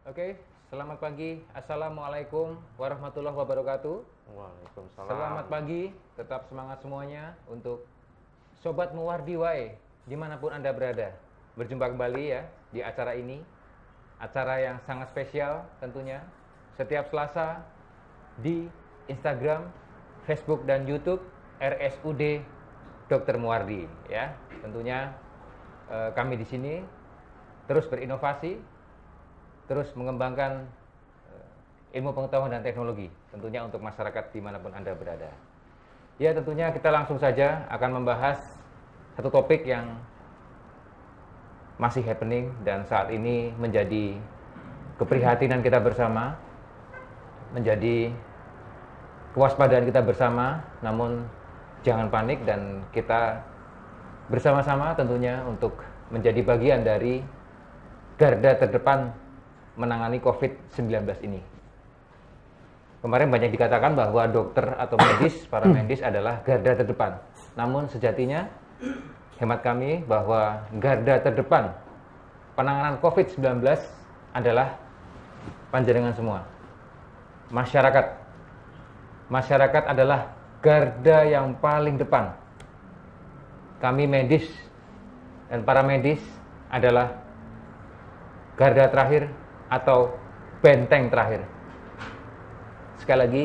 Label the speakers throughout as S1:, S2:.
S1: Oke, selamat pagi. Assalamualaikum warahmatullahi wabarakatuh.
S2: Waalaikumsalam.
S1: Selamat pagi, tetap semangat semuanya untuk Sobat Muwardi Wae, dimanapun Anda berada. Berjumpa kembali ya di acara ini. Acara yang sangat spesial tentunya. Setiap Selasa di Instagram, Facebook, dan YouTube RSUD Dr. Muwardi ya. Tentunya kami di sini terus berinovasi, terus mengembangkan ilmu pengetahuan dan teknologi tentunya untuk masyarakat dimanapun Anda berada. Ya, tentunya kita langsung saja akan membahas satu topik yang masih happening dan saat ini menjadi keprihatinan kita bersama, menjadi kewaspadaan kita bersama. Namun jangan panik dan kita bersama-sama tentunya untuk menjadi bagian dari garda terdepan menangani COVID-19 ini. Kemarin banyak dikatakan bahwa dokter atau medis, para medis adalah garda terdepan. Namun sejatinya, hemat kami bahwa garda terdepan penanganan COVID-19 adalah panjenengan semua. Masyarakat. Masyarakat adalah garda yang paling depan. Kami medis dan para medis adalah garda terakhir atau benteng terakhir. Sekali lagi,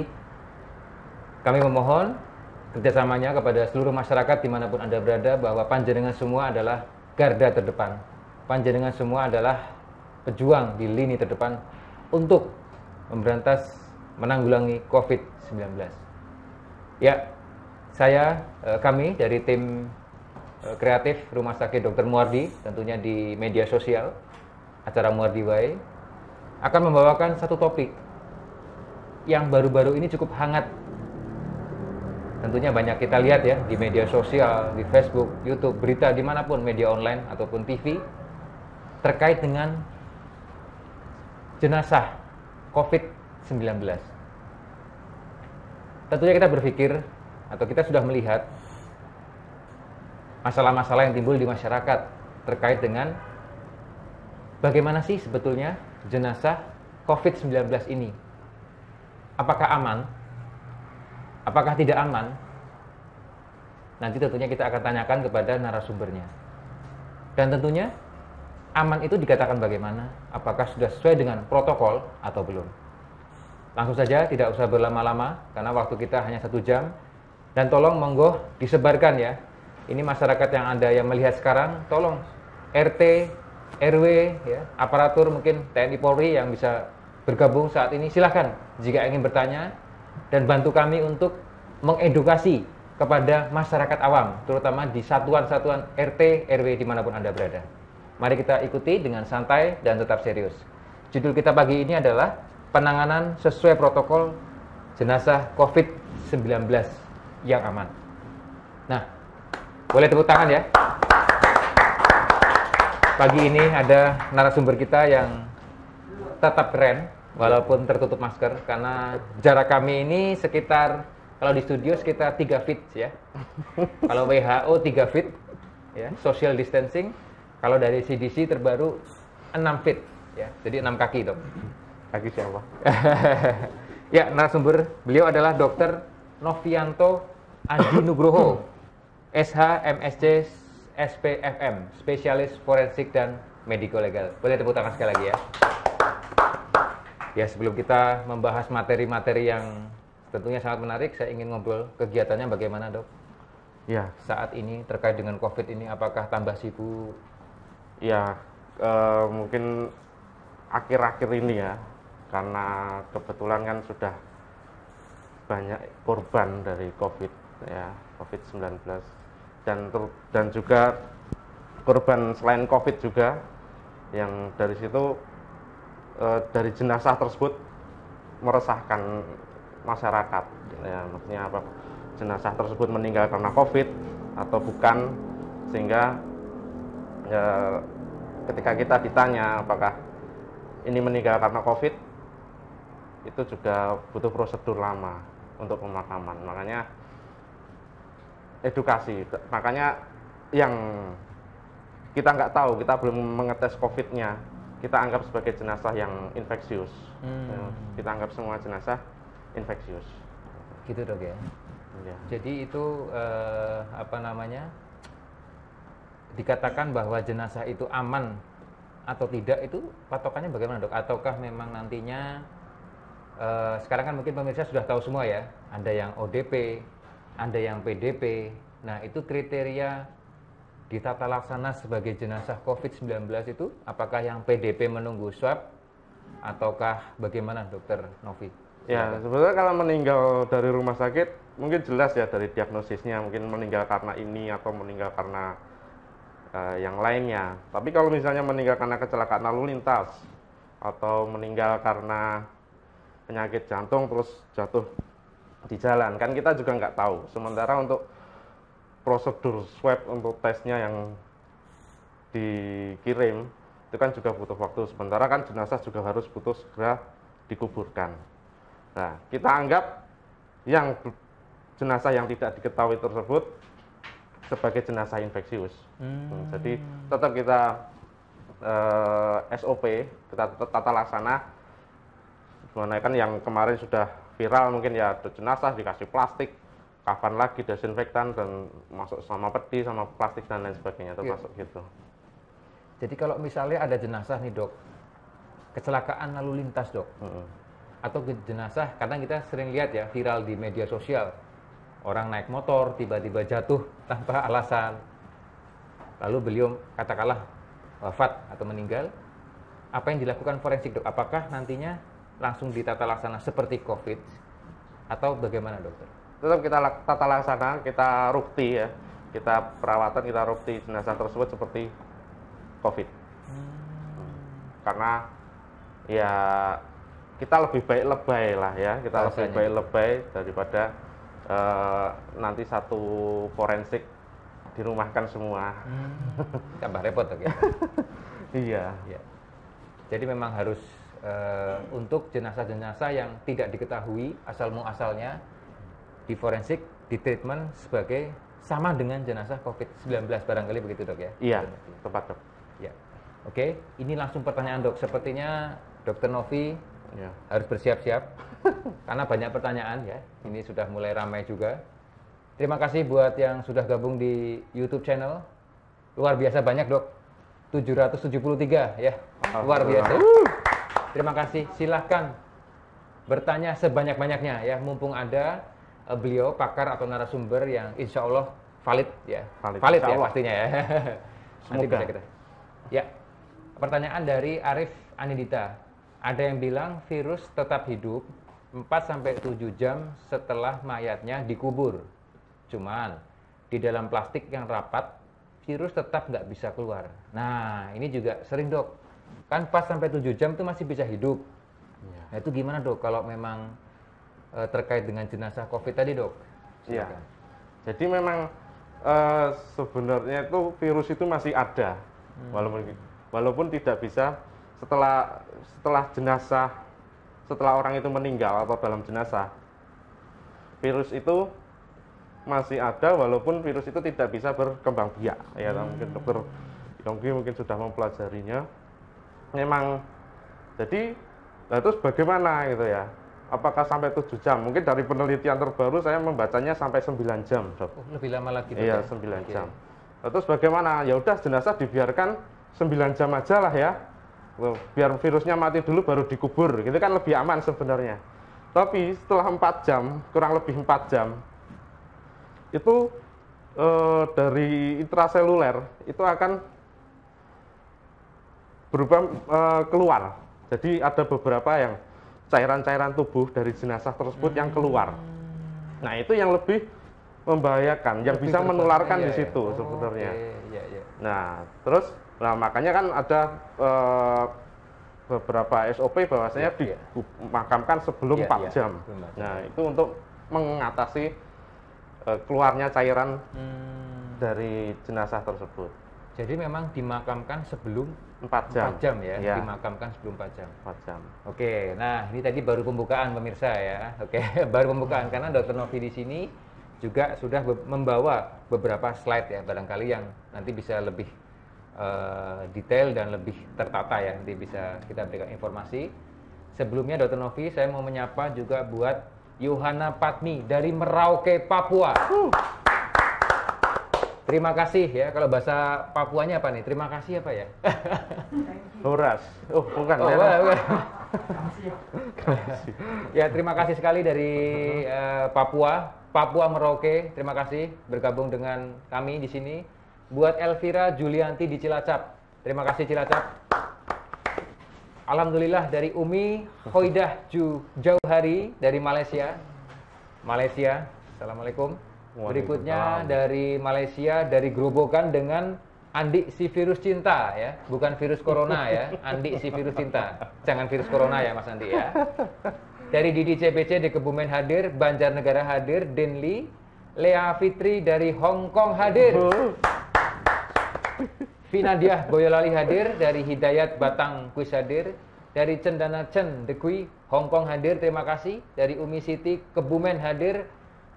S1: kami memohon kerjasamanya kepada seluruh masyarakat dimanapun Anda berada bahwa panjenengan semua adalah garda terdepan. Panjenengan semua adalah pejuang di lini terdepan untuk memberantas, menanggulangi COVID-19. Ya, kami dari tim kreatif Rumah Sakit Dr. Muwardi, tentunya di media sosial, acara Muwardi Wae, akan membawakan satu topik yang baru-baru ini cukup hangat. Tentunya banyak kita lihat ya di media sosial, di Facebook, YouTube, berita dimanapun, media online ataupun TV, terkait dengan jenazah COVID-19. Tentunya kita berpikir atau kita sudah melihat masalah-masalah yang timbul di masyarakat terkait dengan bagaimana sih sebetulnya jenazah COVID-19 ini. Apakah aman? Apakah tidak aman? Nanti tentunya kita akan tanyakan kepada narasumbernya. Dan tentunya aman itu dikatakan bagaimana? Apakah sudah sesuai dengan protokol atau belum? Langsung saja, tidak usah berlama-lama karena waktu kita hanya 1 jam. Dan tolong monggo disebarkan ya. Ini masyarakat yang Anda yang melihat sekarang, tolong RT, RW, ya, aparatur mungkin TNI Polri yang bisa bergabung saat ini, silahkan jika ingin bertanya dan bantu kami untuk mengedukasi kepada masyarakat awam, terutama di satuan-satuan RT, RW dimanapun Anda berada. Mari kita ikuti dengan santai dan tetap serius. Judul kita pagi ini adalah penanganan sesuai protokol jenazah COVID-19 yang aman. Nah, boleh tepuk tangan ya. Pagi ini ada narasumber kita yang tetap keren walaupun tertutup masker karena jarak kami ini sekitar, kalau di studio sekitar 3 feet ya. Kalau WHO 3 feet ya, social distancing. Kalau dari CDC terbaru 6 feet ya. Jadi 6 kaki, Dok.
S2: Kaki siapa?
S1: Ya, narasumber beliau adalah Dr. Novianto Adi Nugroho, SH MSc SPFM, spesialis forensik dan medico legal. Boleh tepuk tangan sekali lagi ya. Ya, sebelum kita membahas materi-materi yang tentunya sangat menarik, saya ingin ngobrol kegiatannya bagaimana, Dok?
S2: Ya,
S1: Saat ini terkait dengan COVID ini, apakah tambah sibuk?
S2: ya mungkin akhir-akhir ini ya, karena kebetulan kan sudah banyak korban dari COVID ya, COVID-19 dan juga korban selain COVID juga yang dari situ dari jenazah tersebut meresahkan masyarakat ya, maksudnya apa, jenazah tersebut meninggal karena COVID atau bukan, sehingga ya, ketika kita ditanya apakah ini meninggal karena COVID, itu juga butuh prosedur lama untuk pemakaman. Makanya edukasi, makanya yang kita nggak tahu, kita belum mengetes COVID-nya, kita anggap sebagai jenazah yang infeksius. Kita anggap semua jenazah infeksius.
S1: Gitu dok ya.
S2: Ya.
S1: Jadi itu dikatakan bahwa jenazah itu aman atau tidak, itu patokannya bagaimana dok? Ataukah memang nantinya sekarang kan mungkin pemirsa sudah tahu semua ya, ada yang ODP, ada yang PDP. Nah itu kriteria di tata laksana sebagai jenazah COVID-19 itu apakah yang PDP menunggu swab ataukah bagaimana dokter Novi?
S2: Ya, sebenarnya kalau meninggal dari rumah sakit mungkin jelas ya dari diagnosisnya, mungkin meninggal karena ini atau meninggal karena yang lainnya. Tapi kalau misalnya meninggal karena kecelakaan lalu lintas atau meninggal karena penyakit jantung terus jatuh di jalan, kan kita juga nggak tahu. Sementara untuk prosedur swab untuk tesnya yang dikirim itu kan juga butuh waktu. Sementara kan jenazah juga harus butuh segera dikuburkan. Nah, kita anggap yang jenazah yang tidak diketahui tersebut sebagai jenazah infeksius. Jadi tetap kita SOP, kita tata laksana. Gimana kan yang kemarin sudah viral mungkin ya, ada jenazah dikasih plastik, kafan lagi, desinfektan, dan masuk sama peti, sama plastik dan lain sebagainya, termasuk gitu.
S1: Jadi kalau misalnya ada jenazah nih dok, kecelakaan lalu lintas dok, atau jenazah, karena kita sering lihat ya viral di media sosial, orang naik motor tiba-tiba jatuh tanpa alasan, lalu beliau katakanlah wafat atau meninggal, apa yang dilakukan forensik dok? Apakah nantinya langsung ditata laksana seperti COVID atau bagaimana dokter?
S2: Tetap kita tata laksana, kita rukti ya, kita perawatan, kita rukti jenazah tersebut seperti COVID. Karena ya kita lebih baik lebay lah ya, kita lebih baik lebay daripada nanti satu forensik dirumahkan semua.
S1: Tambah repot dok ya.
S2: Iya.
S1: Ya. Jadi memang harus untuk jenazah-jenazah yang tidak diketahui asal muasalnya di forensik, di treatment sebagai sama dengan jenazah COVID-19 barangkali begitu dok ya?
S2: Iya, tepat dok.
S1: Ya. Oke, ini langsung pertanyaan dok. Sepertinya dokter Novi harus bersiap-siap karena banyak pertanyaan ya. Ini sudah mulai ramai juga. Terima kasih buat yang sudah gabung di YouTube channel. Luar biasa banyak dok. 773 ya. Luar biasa. Terima kasih. Silahkan bertanya sebanyak-banyaknya ya. Mumpung ada beliau pakar atau narasumber yang insya Allah valid ya. Valid ya pastinya ya. Nanti bisa kita. Ya. Pertanyaan dari Arif Anindita. Ada yang bilang virus tetap hidup 4-7 jam setelah mayatnya dikubur. Cuman di dalam plastik yang rapat, virus tetap nggak bisa keluar. Nah, ini juga sering dok. Kan 4-7 jam itu masih bisa hidup. Nah, itu gimana dok kalau memang terkait dengan jenazah COVID tadi dok?
S2: Iya. Jadi memang sebenarnya itu virus itu masih ada. Walaupun tidak bisa setelah jenazah, setelah orang itu meninggal atau dalam jenazah, virus itu masih ada walaupun virus itu tidak bisa berkembang biak. Ya, mungkin dokter Yonggi mungkin sudah mempelajarinya. Memang jadi, nah terus bagaimana gitu ya? Apakah sampai 7 jam? Mungkin dari penelitian terbaru saya membacanya sampai 9 jam, dok.
S1: Oh, lebih lama lagi.
S2: Iya, 9 jam. Nah, terus bagaimana? Ya udah jenazah dibiarkan 9 jam aja lah ya. Biar virusnya mati dulu baru dikubur. Gitu kan lebih aman sebenarnya. Tapi setelah 4 jam, kurang lebih 4 jam, itu dari intraseluler itu akan berubah keluar. Jadi ada beberapa yang cairan-cairan tubuh dari jenazah tersebut yang keluar. Nah, itu yang lebih membahayakan, yang bisa menularkan di situ sebenarnya. Nah, terus makanya kan ada beberapa SOP bahwasanya dimakamkan sebelum 4 jam. Nah, itu untuk mengatasi keluarnya cairan dari jenazah tersebut.
S1: Jadi memang dimakamkan sebelum
S2: 4 jam.
S1: 4 jam ya, dimakamkan sebelum 4 jam.
S2: 4 jam.
S1: Oke, nah ini tadi baru pembukaan pemirsa ya. Oke, baru pembukaan karena Dr. Novi di sini juga sudah membawa beberapa slide ya, barangkali yang nanti bisa lebih detail dan lebih tertata ya, nanti bisa kita berikan informasi. Sebelumnya Dr. Novi, saya mau menyapa juga buat Yohana Patmi dari Merauke, Papua. Terima kasih ya, kalau bahasa Papuanya apa nih? Terima kasih apa ya?
S2: Horas. Oh, bukan.
S1: Oh,
S2: ya.
S1: bukan. Ya, terima kasih sekali dari Papua Merauke. Terima kasih bergabung dengan kami di sini. Buat Elvira Julianti di Cilacap. Terima kasih Cilacap. Alhamdulillah dari Umi Hoidah Jauhari dari Malaysia. Assalamualaikum. Berikutnya dari Malaysia, dari Grobogan dengan Andi si virus cinta ya, bukan virus corona ya, Andi si virus cinta. Jangan virus corona ya Mas Andi ya. Dari Didi CBC di Kebumen hadir, Banjarnegara hadir, Denli, Lea Fitri dari Hong Kong hadir. Vinadiah Boyolali hadir, dari Hidayat Batang Kuis hadir, dari Cendana Chen Dekui Hong Kong hadir, terima kasih. Dari Umi Siti Kebumen hadir,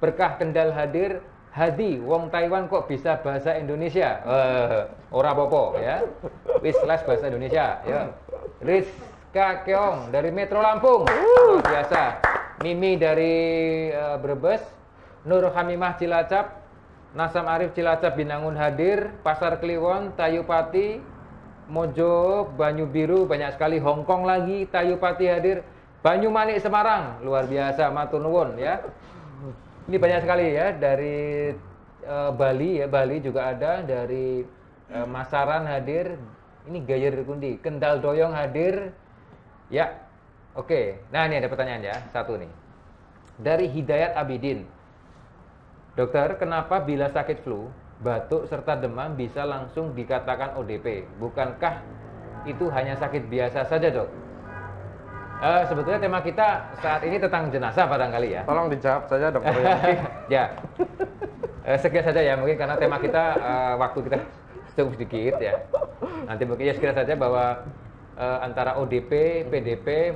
S1: Berkah Kendal hadir, Hadi wong Taiwan kok bisa bahasa Indonesia? Ora popo ya. Wis les bahasa Indonesia ya. Rizka Keong dari Metro Lampung. Luar biasa. Mimi dari Brebes, Nur Hamimah Cilacap, Nasam Arif Cilacap Binangun hadir, Pasar Kliwon, Tayupati, Mojo, Banyu Biru, banyak sekali, Hong Kong lagi, Tayupati hadir, Banyumanik Semarang, luar biasa, matur nuwun ya. Ini banyak sekali ya, dari Bali ya, Bali juga ada, dari Masaran hadir, ini Gayer Kundi, Kendal Doyong hadir, ya, oke. Nah ini ada pertanyaan ya, satu nih, dari Hidayat Abidin. Dokter, kenapa bila sakit flu, batuk serta demam bisa langsung dikatakan ODP? Bukankah itu hanya sakit biasa saja, Dok? Sebetulnya tema kita saat ini tentang jenazah barangkali ya.
S2: Tolong dijawab saja, Dokter Yongki.
S1: Ya, sekian saja ya, mungkin karena tema kita waktu kita cukup sedikit ya. Nanti mungkin ya sekian saja bahwa antara ODP, PDP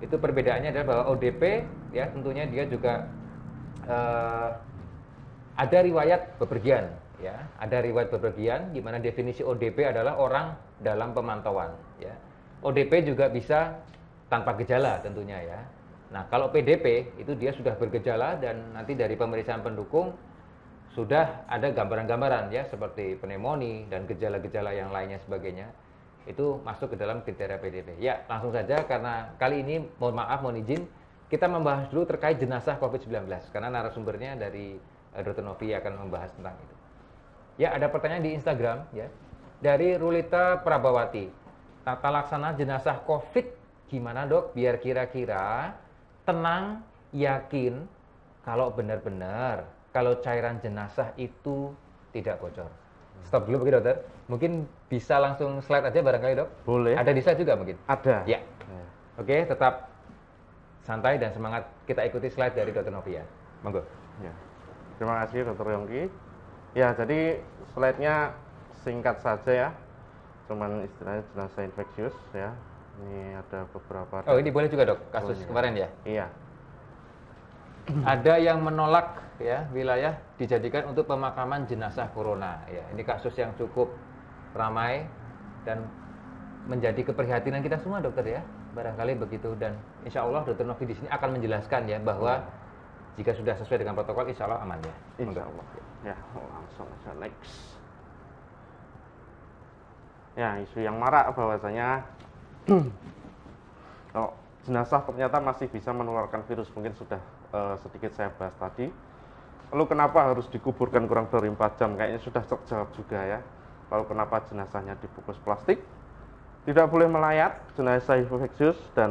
S1: itu perbedaannya adalah bahwa ODP ya tentunya dia juga ada riwayat bepergian ya, ada riwayat bepergian di mana definisi ODP adalah orang dalam pemantauan ya. ODP juga bisa tanpa gejala tentunya ya. Nah, kalau PDP itu dia sudah bergejala dan nanti dari pemeriksaan pendukung sudah ada gambaran-gambaran ya seperti pneumonia dan gejala-gejala yang lainnya sebagainya. Itu masuk ke dalam kriteria PDP. Ya, langsung saja karena kali ini mohon maaf, mohon izin kita membahas dulu terkait jenazah COVID-19 karena narasumbernya dari Dr. Novi akan membahas tentang itu. Ya, ada pertanyaan di Instagram ya. Dari Rulita Prabawati. Tata laksana jenazah COVID gimana, Dok? Biar kira-kira tenang, yakin kalau benar-benar kalau cairan jenazah itu tidak bocor. Stop dulu mungkin, Dokter. Mungkin bisa langsung slide aja barangkali, Dok.
S2: Boleh.
S1: Ada di slide juga mungkin?
S2: Ada.
S1: Ya. Oke, tetap santai dan semangat kita ikuti slide dari Dr. Novi ya. Monggo.
S2: Ya. Terima kasih Dr. Yongki. Ya, jadi slide-nya singkat saja ya. Cuman istilahnya jenazah infeksius ya. Ini ada beberapa.
S1: Oh, ini boleh juga, Dok, kasus kemarin ya?
S2: Iya.
S1: Ada yang menolak ya wilayah dijadikan untuk pemakaman jenazah corona ya. Ini kasus yang cukup ramai dan menjadi keprihatinan kita semua, Dokter ya. Barangkali begitu, dan insya Allah Dr. Novi di sini akan menjelaskan ya bahwa jika sudah sesuai dengan protokol, insya Allah aman ya.
S2: Insya Allah. Ya, langsung aja next. Ya, isu yang marak bahwasanya jenazah ternyata masih bisa menularkan virus. Mungkin sudah sedikit saya bahas tadi. Lalu kenapa harus dikuburkan kurang dari 4 jam? Kayaknya sudah terjawab juga ya. Lalu kenapa jenazahnya dibungkus plastik? Tidak boleh melayat, jenazah infeksius, dan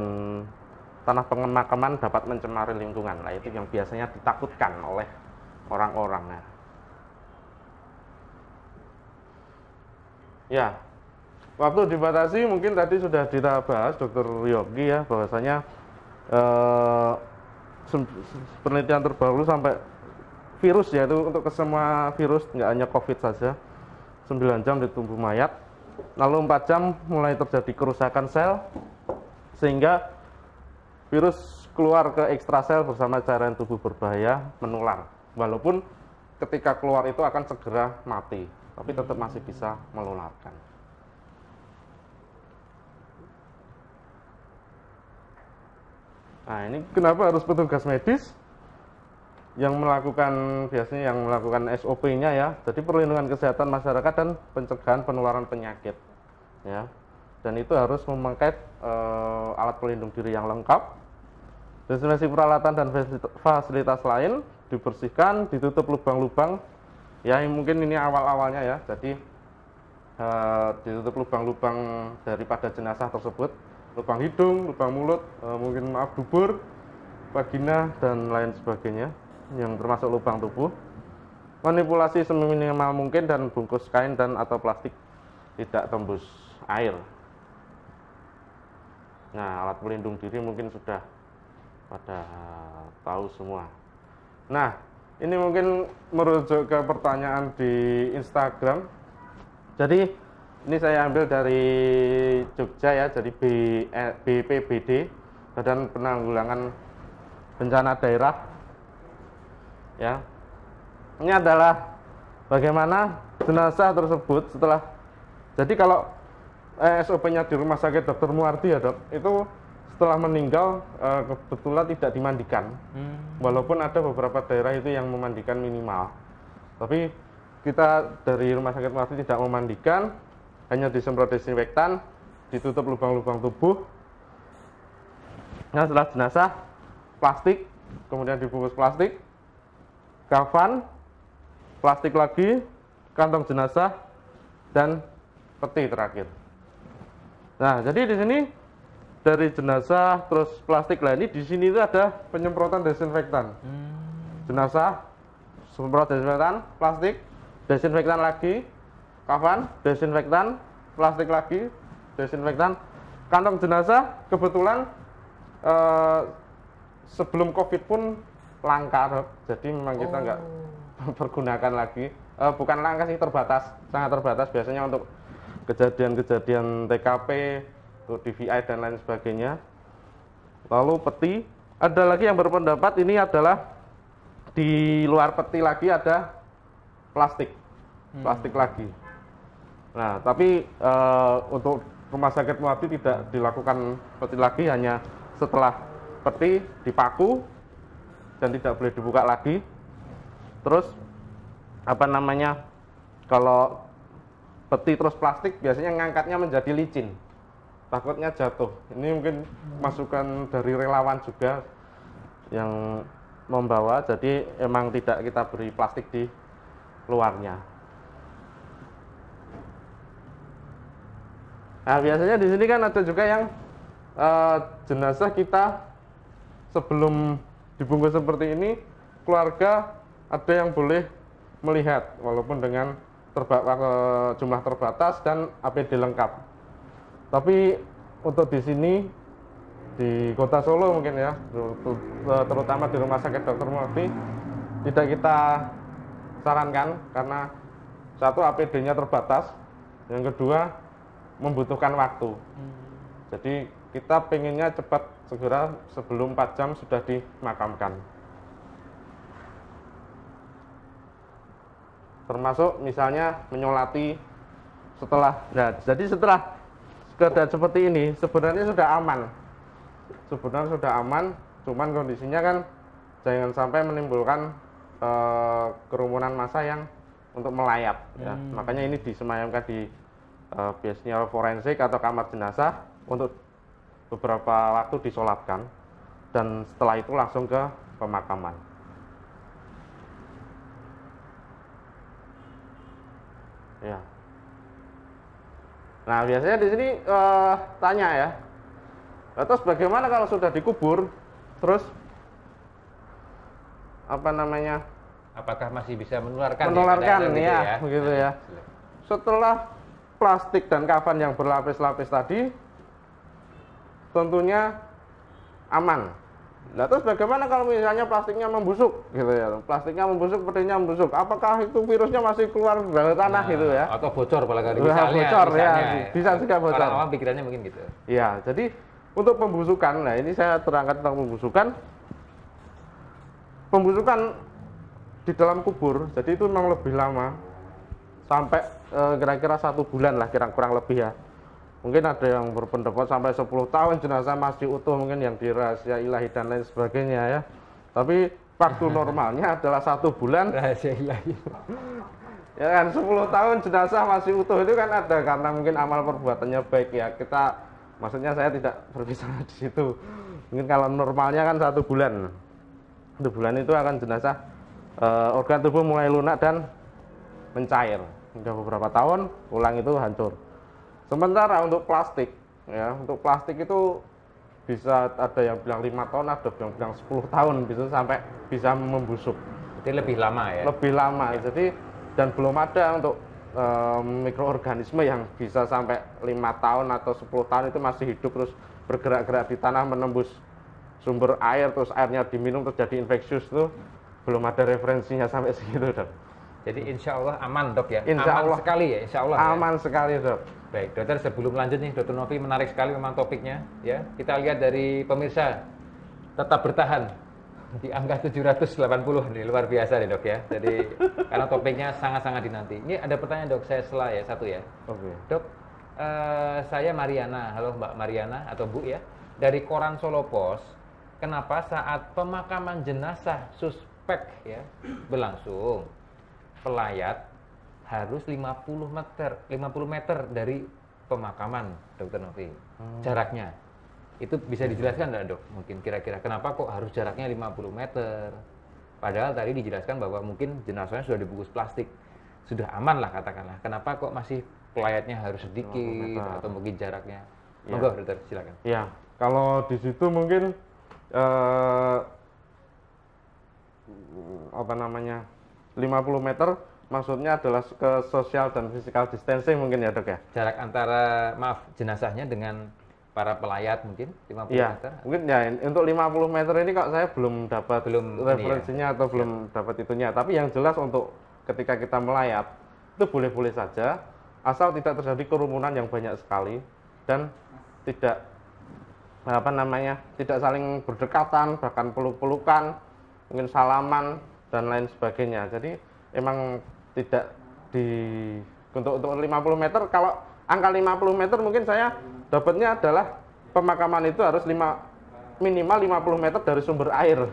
S2: tanah pemakaman dapat mencemari lingkungan. Nah, itu yang biasanya ditakutkan oleh orang-orang. Ya, waktu dibatasi mungkin tadi sudah kita bahas Dr. Yogi ya, bahwasanya penelitian terbaru sampai virus ya, itu untuk ke semua virus, nggak hanya COVID saja, 9 jam di tubuh mayat, lalu 4 jam mulai terjadi kerusakan sel, sehingga virus keluar ke ekstrasel bersama cairan tubuh berbahaya, menular. Walaupun ketika keluar itu akan segera mati, tapi tetap masih bisa menularkan. Nah, ini kenapa harus petugas medis yang melakukan, biasanya yang melakukan SOP-nya ya. Jadi perlindungan kesehatan masyarakat dan pencegahan penularan penyakit ya. Dan itu harus memakai alat pelindung diri yang lengkap, desinfeksi peralatan dan fasilitas lain, dibersihkan, ditutup lubang-lubang ya. Mungkin ini awal-awalnya ya. Jadi ditutup lubang-lubang daripada jenazah tersebut, lubang hidung, lubang mulut, mungkin maaf dubur, vagina dan lain sebagainya yang termasuk lubang tubuh. Manipulasi seminimal mungkin dan bungkus kain dan atau plastik tidak tembus air. Nah, alat pelindung diri mungkin sudah pada tahu semua. Nah, ini mungkin merujuk ke pertanyaan di Instagram. Jadi ini saya ambil dari Jogja ya, dari BPBD, Badan Penanggulangan Bencana Daerah. Ya, ini adalah bagaimana jenazah tersebut setelah. Jadi kalau SOP-nya di Rumah Sakit Dr. Muardi ya dok, itu setelah meninggal kebetulan tidak dimandikan. Walaupun ada beberapa daerah itu yang memandikan minimal, tapi kita dari Rumah Sakit Muardi tidak memandikan, hanya disemprot desinfektan, ditutup lubang-lubang tubuh. Nah, setelah jenazah, plastik, kemudian dibungkus plastik, kafan, plastik lagi, kantong jenazah, dan peti terakhir. Nah, jadi di sini dari jenazah terus plastik lah, ini di sini itu ada penyemprotan desinfektan. Jenazah, semprot desinfektan, plastik, desinfektan lagi, kafan, desinfektan, plastik lagi, desinfektan, kantong jenazah. Kebetulan sebelum COVID pun langka, jadi memang kita nggak mempergunakan lagi. Bukan langka sih, terbatas, sangat terbatas biasanya untuk kejadian-kejadian TKP, untuk DVI dan lain sebagainya. Lalu peti, ada lagi yang berpendapat ini adalah di luar peti lagi ada plastik, plastik lagi. Nah, tapi untuk Rumah Sakit Muardi tidak dilakukan peti lagi, hanya setelah peti dipaku dan tidak boleh dibuka lagi. Terus apa namanya, kalau peti terus plastik biasanya ngangkatnya menjadi licin, takutnya jatuh. Ini mungkin masukan dari relawan juga yang membawa, jadi emang tidak kita beri plastik di luarnya. Nah, biasanya di sini kan ada juga yang jenazah kita sebelum dibungkus seperti ini, keluarga ada yang boleh melihat walaupun dengan jumlah terbatas dan APD lengkap. Tapi untuk di sini di Kota Solo mungkin ya, terutama di Rumah Sakit Dr. Muardi, tidak kita sarankan karena satu, APD-nya terbatas, yang kedua membutuhkan waktu. Jadi kita pengennya cepat, segera sebelum 4 jam sudah dimakamkan. Termasuk misalnya menyolati setelah, nah jadi setelah keadaan seperti ini sebenarnya sudah aman. Sebenarnya sudah aman, cuman kondisinya kan jangan sampai menimbulkan kerumunan massa yang untuk melayat ya. Makanya ini disemayamkan di biasanya forensik atau kamar jenazah untuk beberapa waktu disolatkan, dan setelah itu langsung ke pemakaman. Ya. Nah, biasanya di sini tanya ya, terus bagaimana kalau sudah dikubur, terus apa namanya?
S1: Apakah masih bisa menularkan?
S2: Menularkan
S1: gitu
S2: ya, begitu ya. Setelah plastik dan kafan yang berlapis-lapis tadi, tentunya aman. Nah, terus bagaimana kalau misalnya plastiknya membusuk, gitu ya? Plastiknya membusuk, petinya membusuk. Apakah itu virusnya masih keluar dari tanah, gitu ya?
S1: Atau bocor, apalagi
S2: bocor ya, bisa juga bocor.
S1: Orang awam pikirannya mungkin gitu.
S2: Ya, jadi untuk pembusukan, nah ini saya terangkan tentang pembusukan. Pembusukan di dalam kubur, jadi itu memang lebih lama, sampai kira-kira 1 bulan lah, kurang lebih ya, Mungkin ada yang berpendapat sampai 10 tahun jenazah masih utuh, mungkin yang dirahasia ilahi dan lain sebagainya ya. Tapi waktu normalnya adalah 1 bulan.
S1: Rahasia ilahi.
S2: Ya kan, 10 tahun jenazah masih utuh itu kan ada karena mungkin amal perbuatannya baik ya. Maksudnya saya tidak berbicara di situ. Mungkin kalau normalnya kan 1 bulan. 1 bulan itu akan jenazah organ tubuh mulai lunak dan mencair. Sudah beberapa tahun ulang itu hancur. Sementara untuk plastik ya, untuk plastik itu bisa ada yang bilang 5 tahun, ada yang bilang 10 tahun bisa membusuk.
S1: Jadi lebih lama ya.
S2: Lebih lama. Jadi dan belum ada untuk mikroorganisme yang bisa sampai 5 tahun atau 10 tahun itu masih hidup terus bergerak-gerak di tanah menembus sumber air, terus airnya diminum terus jadi infeksius itu belum ada referensinya sampai segitu, Dok.
S1: Jadi insya Allah aman, Dok ya?
S2: Insya
S1: aman
S2: Allah.
S1: Sekali ya, insya Allah
S2: aman
S1: ya?
S2: Sekali, Dok.
S1: Baik, dokter, sebelum lanjut nih, Dokter Novi, menarik sekali memang topiknya ya. Kita lihat dari pemirsa, tetap bertahan di angka 780 nih, luar biasa nih, Dok ya. Jadi karena topiknya sangat-sangat dinanti. Ini ada pertanyaan, Dok, saya sela ya, satu ya.
S2: Oke.
S1: Dok, saya Mariana, halo Mbak Mariana atau Bu ya, dari Koran Solo Pos. Kenapa saat pemakaman jenazah suspek ya berlangsung, pelayat harus 50 meter dari pemakaman, Dokter Novi, jaraknya? Itu bisa dijelaskan nggak, Dok? Mungkin kira-kira kenapa kok harus jaraknya 50 meter? Padahal tadi dijelaskan bahwa mungkin jenazahnya sudah dibungkus plastik, sudah aman lah katakanlah. Kenapa kok masih pelayatnya harus sedikit atau mungkin jaraknya?
S2: Ya.
S1: Monggo, Dokter, silakan.
S2: Ya, kalau di situ mungkin apa namanya 50 meter maksudnya adalah ke social dan physical distancing mungkin ya, Dok ya?
S1: Jarak antara jenazahnya dengan para pelayat mungkin 50
S2: ya,
S1: meter.
S2: Mungkin ya untuk 50 meter ini kok saya belum dapat referensinya atau belum dapat itunya. Tapi yang jelas untuk ketika kita melayat itu boleh-boleh saja asal tidak terjadi kerumunan yang banyak sekali dan tidak tidak saling berdekatan, bahkan peluk-pelukan, mungkin salaman dan lain sebagainya. Jadi emang tidak untuk 50 meter, kalau angka 50 meter mungkin saya dapatnya adalah pemakaman itu harus minimal 50 meter dari sumber air.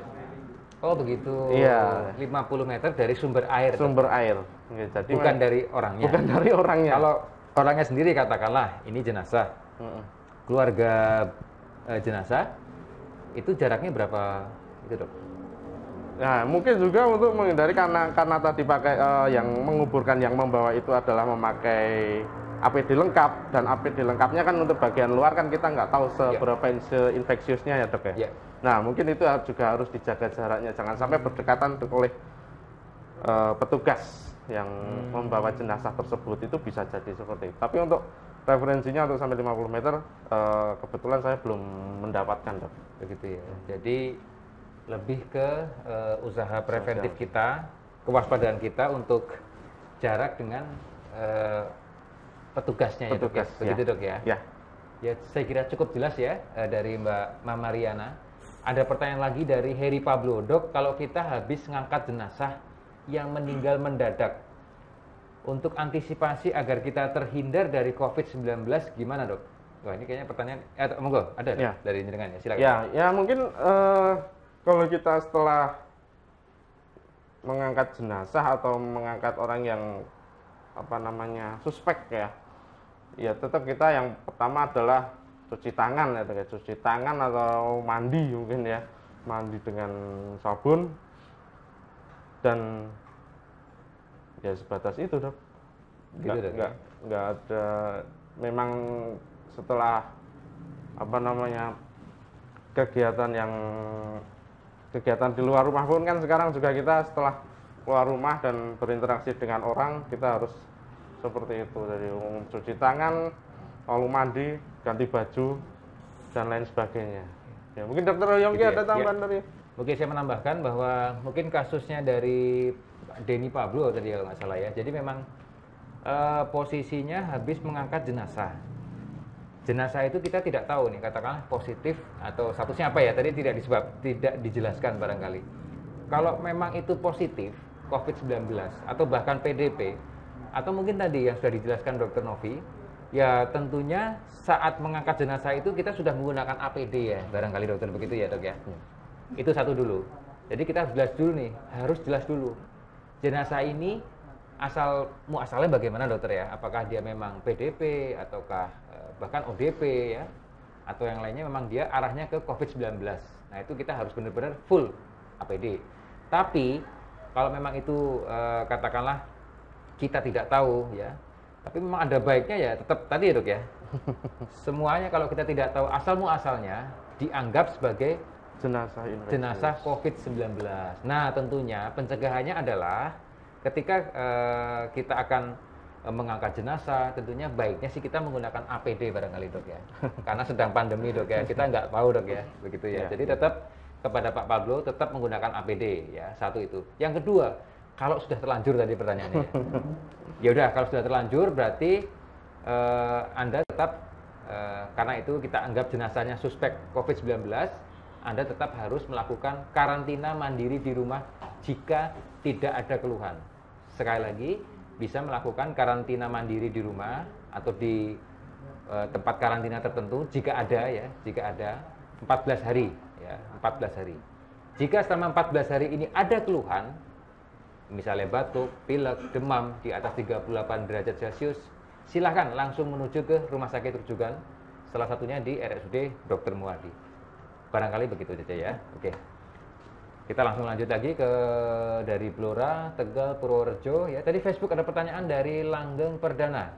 S1: Oh begitu.
S2: Iya.
S1: 50 meter dari sumber air.
S2: Sumber air. Jadi
S1: bukan dari orangnya.
S2: Bukan dari orangnya.
S1: Kalau orangnya sendiri katakanlah ini jenazah. Keluarga jenazah itu jaraknya berapa itu, Dok?
S2: Nah, mungkin juga untuk menghindari karena tadi pakai yang menguburkan, yang membawa itu adalah memakai APD lengkap, dan APD lengkapnya kan untuk bagian luar kan kita nggak tahu seberapa infeksiusnya ya, Dok ya. Nah, mungkin itu juga harus dijaga jaraknya, jangan sampai berdekatan oleh petugas yang membawa jenazah tersebut, itu bisa jadi seperti itu. Tapi untuk referensinya untuk sampai 50 meter kebetulan saya belum mendapatkan, Dok.
S1: Begitu ya. Jadi lebih ke usaha preventif kita, kewaspadaan kita untuk jarak dengan petugasnya ya, Dok ya? Begitu, Dok ya?
S2: Ya.
S1: Ya, saya kira cukup jelas ya dari Mbak Mariana. Ada pertanyaan lagi dari Heri Pablo. Dok, kalau kita habis ngangkat jenazah yang meninggal mendadak, untuk antisipasi agar kita terhindar dari COVID-19 gimana, Dok? Wah, ini kayaknya pertanyaan, monggo, ada
S2: ya.
S1: Dari jenengan ya, silakan.
S2: Ya mungkin kalau kita setelah mengangkat jenazah atau mengangkat orang yang suspek ya tetap kita yang pertama adalah cuci tangan ya, cuci tangan atau mandi mungkin ya, mandi dengan sabun dan ya sebatas itu, Dok. Nggak ada, memang setelah kegiatan di luar rumah pun kan sekarang juga kita setelah keluar rumah dan berinteraksi dengan orang kita harus seperti itu, dari umum cuci tangan, lalu mandi, ganti baju dan lain sebagainya. Ya, mungkin Dokter Yongki ada tambahan dari.
S1: Mungkin saya menambahkan bahwa mungkin kasusnya dari Denny Pablo tadi kalau nggak salah ya. Jadi memang posisinya habis mengangkat jenazah. Jenazah itu kita tidak tahu nih, katakanlah positif atau statusnya apa ya, tadi tidak dijelaskan barangkali. Kalau memang itu positif COVID-19 atau bahkan PDP, atau mungkin tadi yang sudah dijelaskan Dr. Novi, Ya tentunya saat mengangkat jenazah itu kita sudah menggunakan APD ya, barangkali dokter begitu ya dok ya. Itu satu dulu. Jadi kita harus jelas dulu nih, harus jelas dulu. Jenazah ini muasalnya bagaimana dokter ya? Apakah dia memang PDP ataukah bahkan ODP ya? Atau yang lainnya memang dia arahnya ke COVID-19. Nah itu kita harus benar-benar full APD. Tapi kalau memang itu katakanlah kita tidak tahu ya, tapi memang ada baiknya ya tetap tadi ya dok ya. Semuanya kalau kita tidak tahu asal muasalnya dianggap sebagai jenazah COVID-19. Nah tentunya pencegahannya adalah ketika kita akan mengangkat jenazah, tentunya baiknya sih kita menggunakan APD barangkali dok ya. Karena sedang pandemi dok ya, kita nggak tahu dok ya, begitu ya. Jadi tetap kepada Pak Pablo tetap menggunakan APD ya, satu itu. Yang kedua, kalau sudah terlanjur tadi pertanyaannya ya udah kalau sudah terlanjur berarti Anda tetap karena itu kita anggap jenazahnya suspek COVID-19, Anda tetap harus melakukan karantina mandiri di rumah jika tidak ada keluhan. Sekali lagi, bisa melakukan karantina mandiri di rumah atau di tempat karantina tertentu jika ada ya, jika ada 14 hari ya, 14 hari. Jika selama 14 hari ini ada keluhan, misalnya batuk, pilek, demam di atas 38 derajat Celcius, silahkan langsung menuju ke rumah sakit rujukan, salah satunya di RSUD Dr. Muadi. Barangkali begitu saja ya. Oke. Kita langsung lanjut lagi ke dari Blora, Tegal, Purworejo ya. Tadi Facebook ada pertanyaan dari Langgeng Perdana.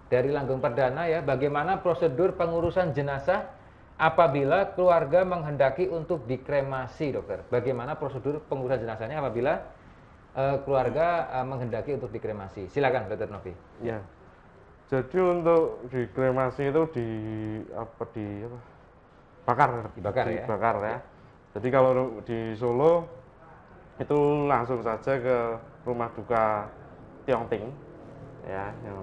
S1: Dari Langgeng Perdana ya, bagaimana prosedur pengurusan jenazah apabila keluarga menghendaki untuk dikremasi, dokter? Bagaimana prosedur pengurusan jenazahnya apabila keluarga menghendaki untuk dikremasi? Silakan, Dokter Novi.
S2: Ya. Jadi untuk dikremasi itu dibakar ya. Jadi kalau di Solo itu langsung saja ke rumah duka Tiongting ya, yang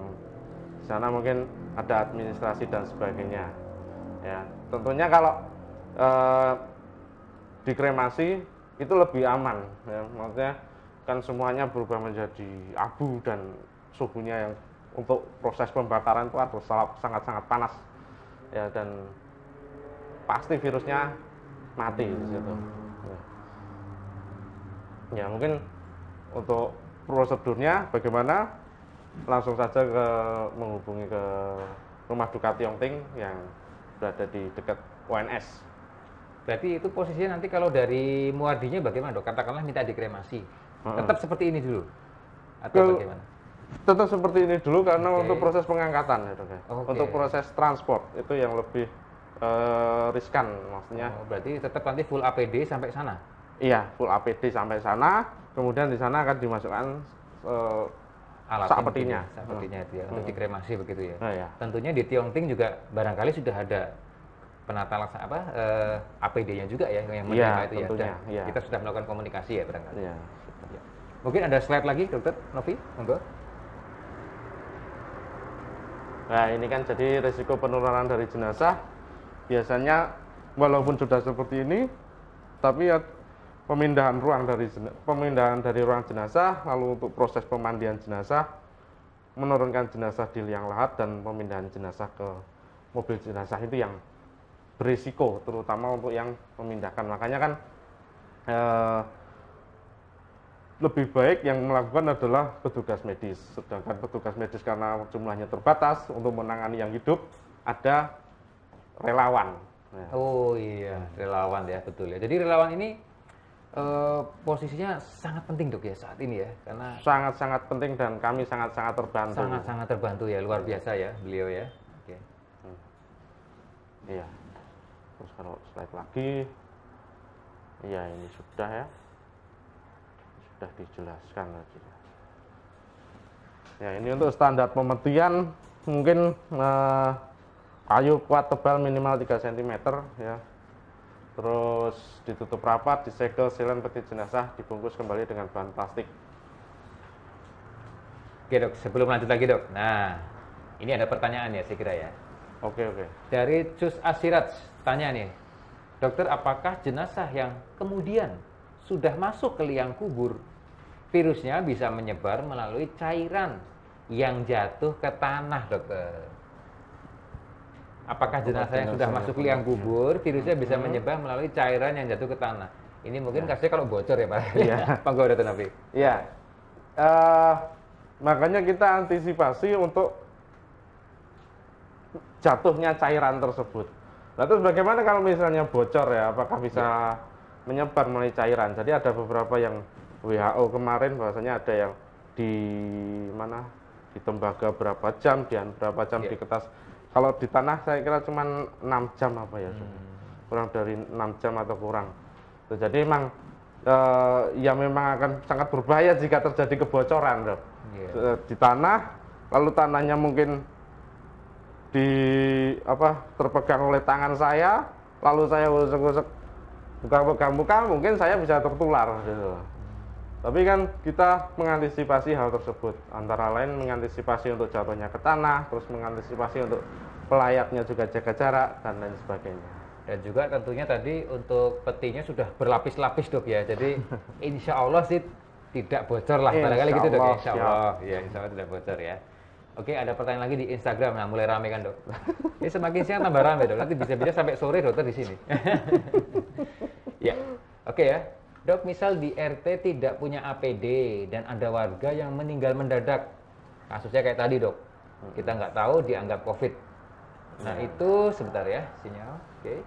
S2: di sana mungkin ada administrasi dan sebagainya. Ya, tentunya kalau dikremasi itu lebih aman ya, maksudnya kan semuanya berubah menjadi abu dan suhunya yang untuk proses pembakaran itu harus sangat-sangat panas ya, dan pasti virusnya mati di situ. Ya mungkin untuk prosedurnya bagaimana, langsung saja menghubungi ke rumah duka Tiongting yang berada di dekat ONS.
S1: Berarti itu posisinya nanti kalau dari Muardinya bagaimana dok? Katakanlah minta dikremasi, tetap seperti ini dulu atau bagaimana?
S2: Tetap seperti ini dulu karena untuk proses pengangkatan ya dok ya. Untuk proses transport itu yang lebih riskan maksudnya.
S1: Berarti tetap nanti full APD sampai sana?
S2: Iya, full APD sampai sana, kemudian di sana akan dimasukkan
S1: alat
S2: sapetinya
S1: itu ya, untuk dikremasi begitu ya.
S2: Ya.
S1: Tentunya di Tiongting juga barangkali sudah ada penata laksana APD-nya juga ya yang menerima itu
S2: tentunya,
S1: ya. Kita sudah melakukan komunikasi ya barangkali.
S2: Ya.
S1: Mungkin ada slide lagi, Dokter Novi, monggo.
S2: Nah, ini kan jadi risiko penularan dari jenazah. Biasanya walaupun sudah seperti ini, tapi ya pemindahan dari ruang jenazah, lalu untuk proses pemandian jenazah, menurunkan jenazah di liang lahat dan pemindahan jenazah ke mobil jenazah itu yang berisiko, terutama untuk yang memindahkan. Makanya kan lebih baik yang melakukan adalah petugas medis. Sedangkan petugas medis karena jumlahnya terbatas, untuk menangani yang hidup ada relawan.
S1: Oh iya, relawan ya, betul ya. Jadi relawan ini posisinya sangat penting dok ya saat ini ya, karena
S2: sangat-sangat penting dan kami sangat-sangat terbantu.
S1: Sangat-sangat terbantu ya, luar biasa ya beliau ya. Oke.
S2: Iya. Terus kalau slide lagi, iya ini sudah ya, sudah dijelaskan lagi. Ya ini untuk standar pemetian mungkin kayu kuat tebal minimal 3 cm ya. Terus ditutup rapat, disegel silen peti jenazah, dibungkus kembali dengan bahan plastik.
S1: Oke dok, sebelum lanjut lagi dok. Nah, ini ada pertanyaan ya saya kira ya.
S2: Oke.
S1: Dari Cus Asiraj, tanya nih. Dokter, apakah jenazah yang kemudian sudah masuk ke liang kubur, virusnya bisa menyebar melalui cairan yang jatuh ke tanah, dokter. Apakah jenazah yang sudah masuk liang kubur, virusnya bisa menyebar melalui cairan yang jatuh ke tanah? Ini mungkin kasusnya kalau bocor ya Pak.
S2: Iya.
S1: Monggo Dokter Nafi.
S2: Iya. Makanya kita antisipasi untuk jatuhnya cairan tersebut. Nah, terus bagaimana kalau misalnya bocor ya? Apakah bisa menyebar melalui cairan? Jadi ada beberapa yang WHO kemarin bahwasanya ada yang di mana di tembaga berapa jam, berapa jam di kertas. Kalau di tanah saya kira cuma 6 jam apa ya, kurang dari 6 jam atau kurang. Jadi memang ya memang akan sangat berbahaya jika terjadi kebocoran, dok. Di tanah, lalu tanahnya mungkin terpegang oleh tangan saya, lalu saya usek-usek pegang muka, mungkin saya bisa tertular gitu. Tapi kan kita mengantisipasi hal tersebut, antara lain mengantisipasi untuk jatuhnya ke tanah, terus mengantisipasi untuk pelayatnya juga jaga jarak dan lain sebagainya.
S1: Dan juga tentunya tadi untuk petinya sudah berlapis-lapis, dok ya. Jadi insya Allah sih tidak bocor lah, barangkali gitu dok. Insya Allah, ya insya Allah tidak bocor ya. Oke, ada pertanyaan lagi di Instagram, nah mulai rame kan dok. Ini semakin siang tambah rame dok, nanti bisa-bisa sampai sore dokter di sini. Ya, oke ya. Dok, misal di RT tidak punya APD dan ada warga yang meninggal mendadak, kasusnya kayak tadi dok, kita nggak tahu dianggap COVID. Nah itu sebentar ya sinyal. Oke.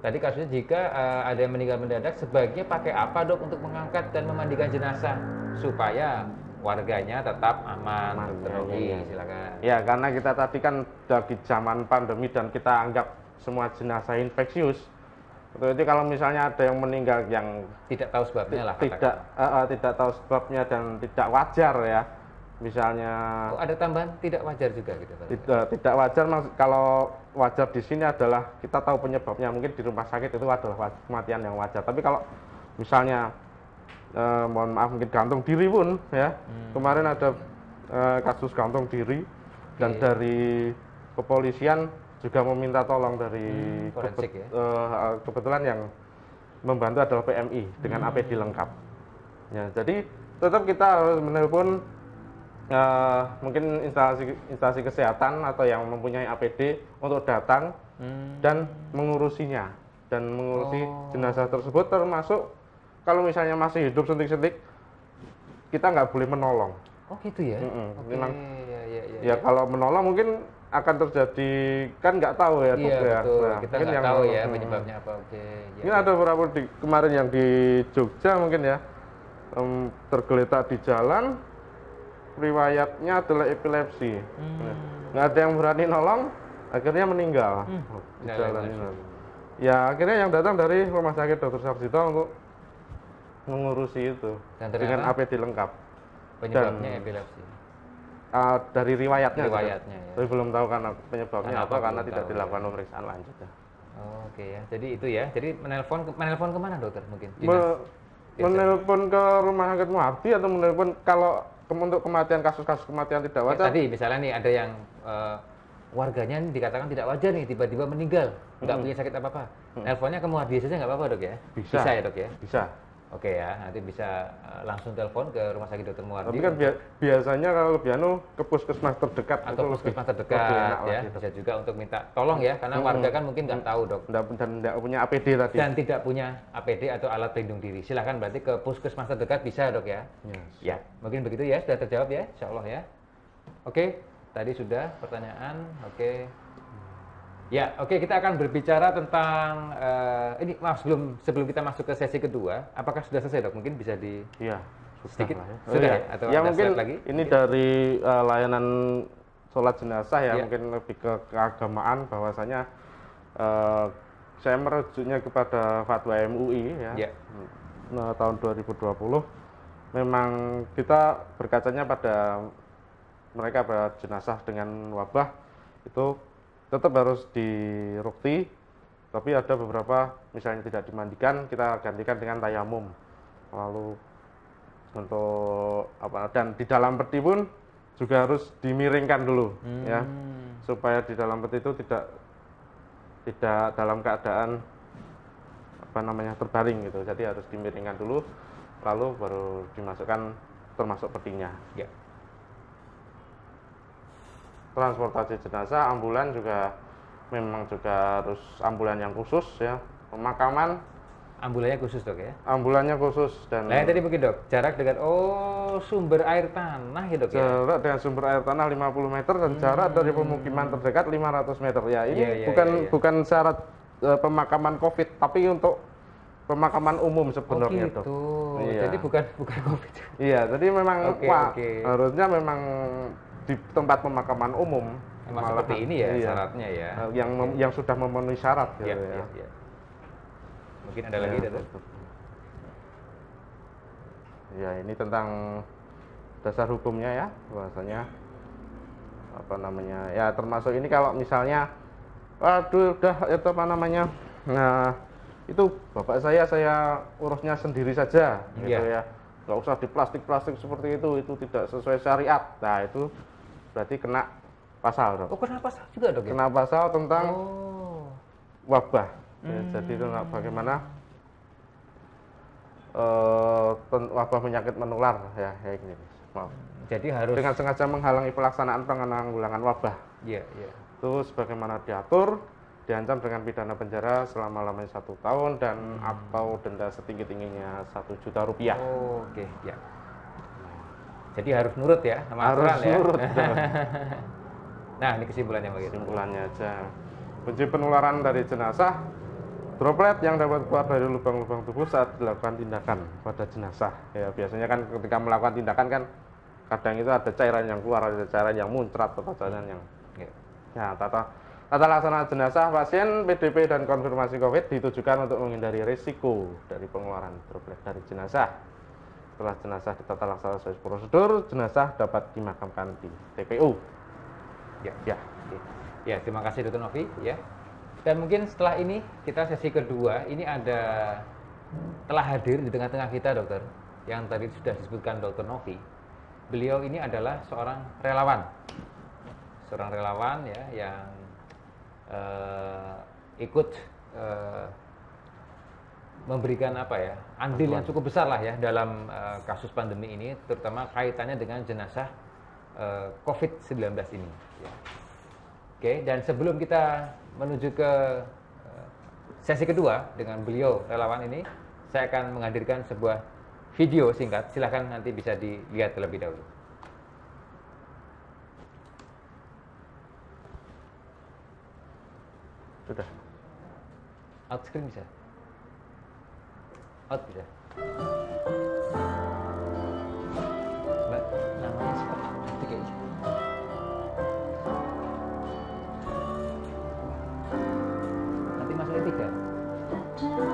S1: Tadi kasusnya jika ada yang meninggal mendadak, sebaiknya pakai apa dok untuk mengangkat dan memandikan jenazah supaya warganya tetap aman? Silakan.
S2: Ya, karena kita tadi kan dari zaman pandemi dan kita anggap semua jenazah infeksius. Jadi kalau misalnya ada yang meninggal yang
S1: tidak tahu sebabnya lah,
S2: tidak tahu sebabnya dan tidak wajar ya, misalnya.
S1: Oh, ada tambahan tidak wajar juga gitu Pak?
S2: Tidak wajar, kalau wajar di sini adalah kita tahu penyebabnya, mungkin di rumah sakit itu adalah kematian yang wajar. Tapi kalau misalnya mohon maaf mungkin gantung diri pun ya, kemarin ada kasus gantung diri dan dari kepolisian juga meminta tolong dari
S1: forensik
S2: kebetulan yang membantu adalah PMI dengan APD lengkap. Ya, jadi tetap kita harus menelpon mungkin instansi kesehatan atau yang mempunyai APD untuk datang dan mengurusinya dan mengurusi jenazah tersebut, termasuk kalau misalnya masih hidup sentik-sentik kita nggak boleh menolong.
S1: Oh gitu ya?
S2: Memang ya kalau menolong mungkin akan terjadi, kan nggak tahu ya.
S1: Iya betul,
S2: nah,
S1: kita nggak tahu ya penyebabnya apa.
S2: Ini ada beberapa kemarin yang di Jogja mungkin ya, tergeletak di jalan, riwayatnya adalah epilepsi. Nggak ada yang berani nolong, akhirnya meninggal di jalan ini. Ya akhirnya yang datang dari Rumah Sakit Dr. Sarjito untuk mengurusi itu dengan APD lengkap.
S1: Penyebabnya epilepsi.
S2: Dari riwayatnya
S1: ya.
S2: Tapi belum tahu karena penyebabnya apa karena tidak dilakukan pemeriksaan lanjut ya.
S1: Oke ya, jadi itu ya. Jadi menelpon kemana dokter mungkin?
S2: Menelpon ke Rumah Sakit Muardi atau menelpon kalau untuk kematian, kasus-kasus kematian tidak wajar.
S1: Tadi misalnya nih ada yang warganya dikatakan tidak wajar nih, tiba-tiba meninggal, nggak punya sakit apa-apa. Nelponnya ke Muardi saja nggak apa-apa dok ya? Bisa ya dok ya?
S2: Bisa.
S1: Oke ya, nanti bisa langsung telepon ke Rumah Sakit Dr. Muardi.
S2: Tapi kan biasanya kalau lebih ke puskesmas terdekat
S1: atau puskesmas terdekat ya, gitu. Bisa juga untuk minta tolong ya, karena warga kan mungkin nggak tahu dok.
S2: Dan tidak punya APD tadi.
S1: Dan tidak punya APD atau alat pelindung diri. Silahkan berarti ke puskesmas terdekat bisa dok ya. Ya, mungkin begitu ya, sudah terjawab ya, insya Allah ya. Oke, tadi sudah pertanyaan. Oke. Ya, oke, kita akan berbicara tentang ini. Maaf, sebelum kita masuk ke sesi kedua, apakah sudah selesai dok? Mungkin bisa di sedikit sudah ya? Atau
S2: ya mungkin
S1: lagi?
S2: Ini dari layanan sholat jenazah ya, mungkin lebih ke keagamaan, bahwasanya saya merujuknya kepada fatwa MUI ya. Tahun 2020 memang kita berkacanya pada mereka pada jenazah dengan wabah itu tetap harus dirukti, tapi ada beberapa misalnya tidak dimandikan, kita gantikan dengan tayamum. Lalu untuk dan di dalam peti pun juga harus dimiringkan dulu ya, supaya di dalam peti itu tidak dalam keadaan terbaring gitu. Jadi harus dimiringkan dulu, lalu baru dimasukkan termasuk petinya.
S1: Ya.
S2: transportasi jenazah, ambulan juga memang juga harus ambulan yang khusus ya. Pemakaman
S1: Ambulannya khusus dok ya?
S2: ambulannya khusus dan
S1: Nah tadi mungkin dok, jarak dengan sumber air tanah ya dok ya?
S2: jarak dengan sumber air tanah 50 meter dan jarak dari pemukiman terdekat 500 meter. Ya ini
S1: Iya, iya,
S2: bukan
S1: iya, iya.
S2: bukan syarat pemakaman COVID, tapi untuk pemakaman umum sebenarnya
S1: gitu.
S2: dok. Iya.
S1: Jadi bukan COVID.
S2: Iya, jadi memang
S1: Oke,
S2: Pak,
S1: oke.
S2: harusnya memang di tempat pemakaman umum
S1: Emang
S2: malahan,
S1: seperti ini ya
S2: iya,
S1: syaratnya ya?
S2: yang sudah memenuhi syarat gitu
S1: Iya,
S2: ya.
S1: iya, iya. Mungkin ada lagi
S2: Ya,
S1: dok?
S2: ya ini tentang dasar hukumnya ya, bahwasanya apa namanya ya, termasuk ini kalau misalnya waduh udah itu apa namanya, nah itu bapak saya urusnya sendiri saja gitu
S1: Iya.
S2: ya, nggak usah di plastik seperti itu tidak sesuai syariat. Nah itu berarti kena pasal dok,
S1: Oh kenapa sah juga dok ya?
S2: kena pasal tentang
S1: Oh.
S2: wabah. Ya, jadi tentang bagaimana wabah penyakit menular ya kayak gini. Maaf.
S1: Jadi harus.
S2: Dengan sengaja menghalangi pelaksanaan penanggulangan wabah.
S1: Iya, iya.
S2: Itu sebagaimana diatur, diancam dengan pidana penjara selama-lamanya 1 tahun dan atau denda setinggi-tingginya 1 juta rupiah.
S1: Oh, oke, ya. Jadi harus nurut ya sama
S2: Harus
S1: aturan ya.
S2: nurut.
S1: Nah, ini kesimpulannya begitu.
S2: Kesimpulannya aja. Kunci penularan dari jenazah, droplet yang dapat keluar dari lubang-lubang tubuh saat dilakukan tindakan pada jenazah. Ya, biasanya kan ketika melakukan tindakan kan kadang itu ada cairan yang keluar, ada cairan yang muncrat atau cairan yang
S1: Ya.
S2: ya, tata laksana jenazah pasien PDP dan konfirmasi COVID ditujukan untuk menghindari risiko dari pengeluaran droplet dari jenazah. Setelah jenazah ditata laksana sesuai prosedur, jenazah dapat dimakamkan di TPU.
S1: Ya.
S2: Ya,
S1: Oke. Ya, terima kasih Dr. Novi ya. Dan mungkin setelah ini kita sesi kedua, ini telah hadir di tengah-tengah kita dokter, yang tadi sudah disebutkan Dr. Novi. Beliau ini adalah seorang relawan ya yang ikut memberikan andil yang cukup besar lah ya dalam kasus pandemi ini, terutama kaitannya dengan jenazah COVID-19 ini. Ya. Oke, dan sebelum kita menuju ke sesi kedua dengan beliau relawan ini, saya akan menghadirkan sebuah video singkat. Silahkan nanti bisa dilihat terlebih dahulu.
S2: sudah.
S1: Out screen bisa? Out bisa? Mbak, namanya seperti kayaknya. Nanti masuknya 3. 3.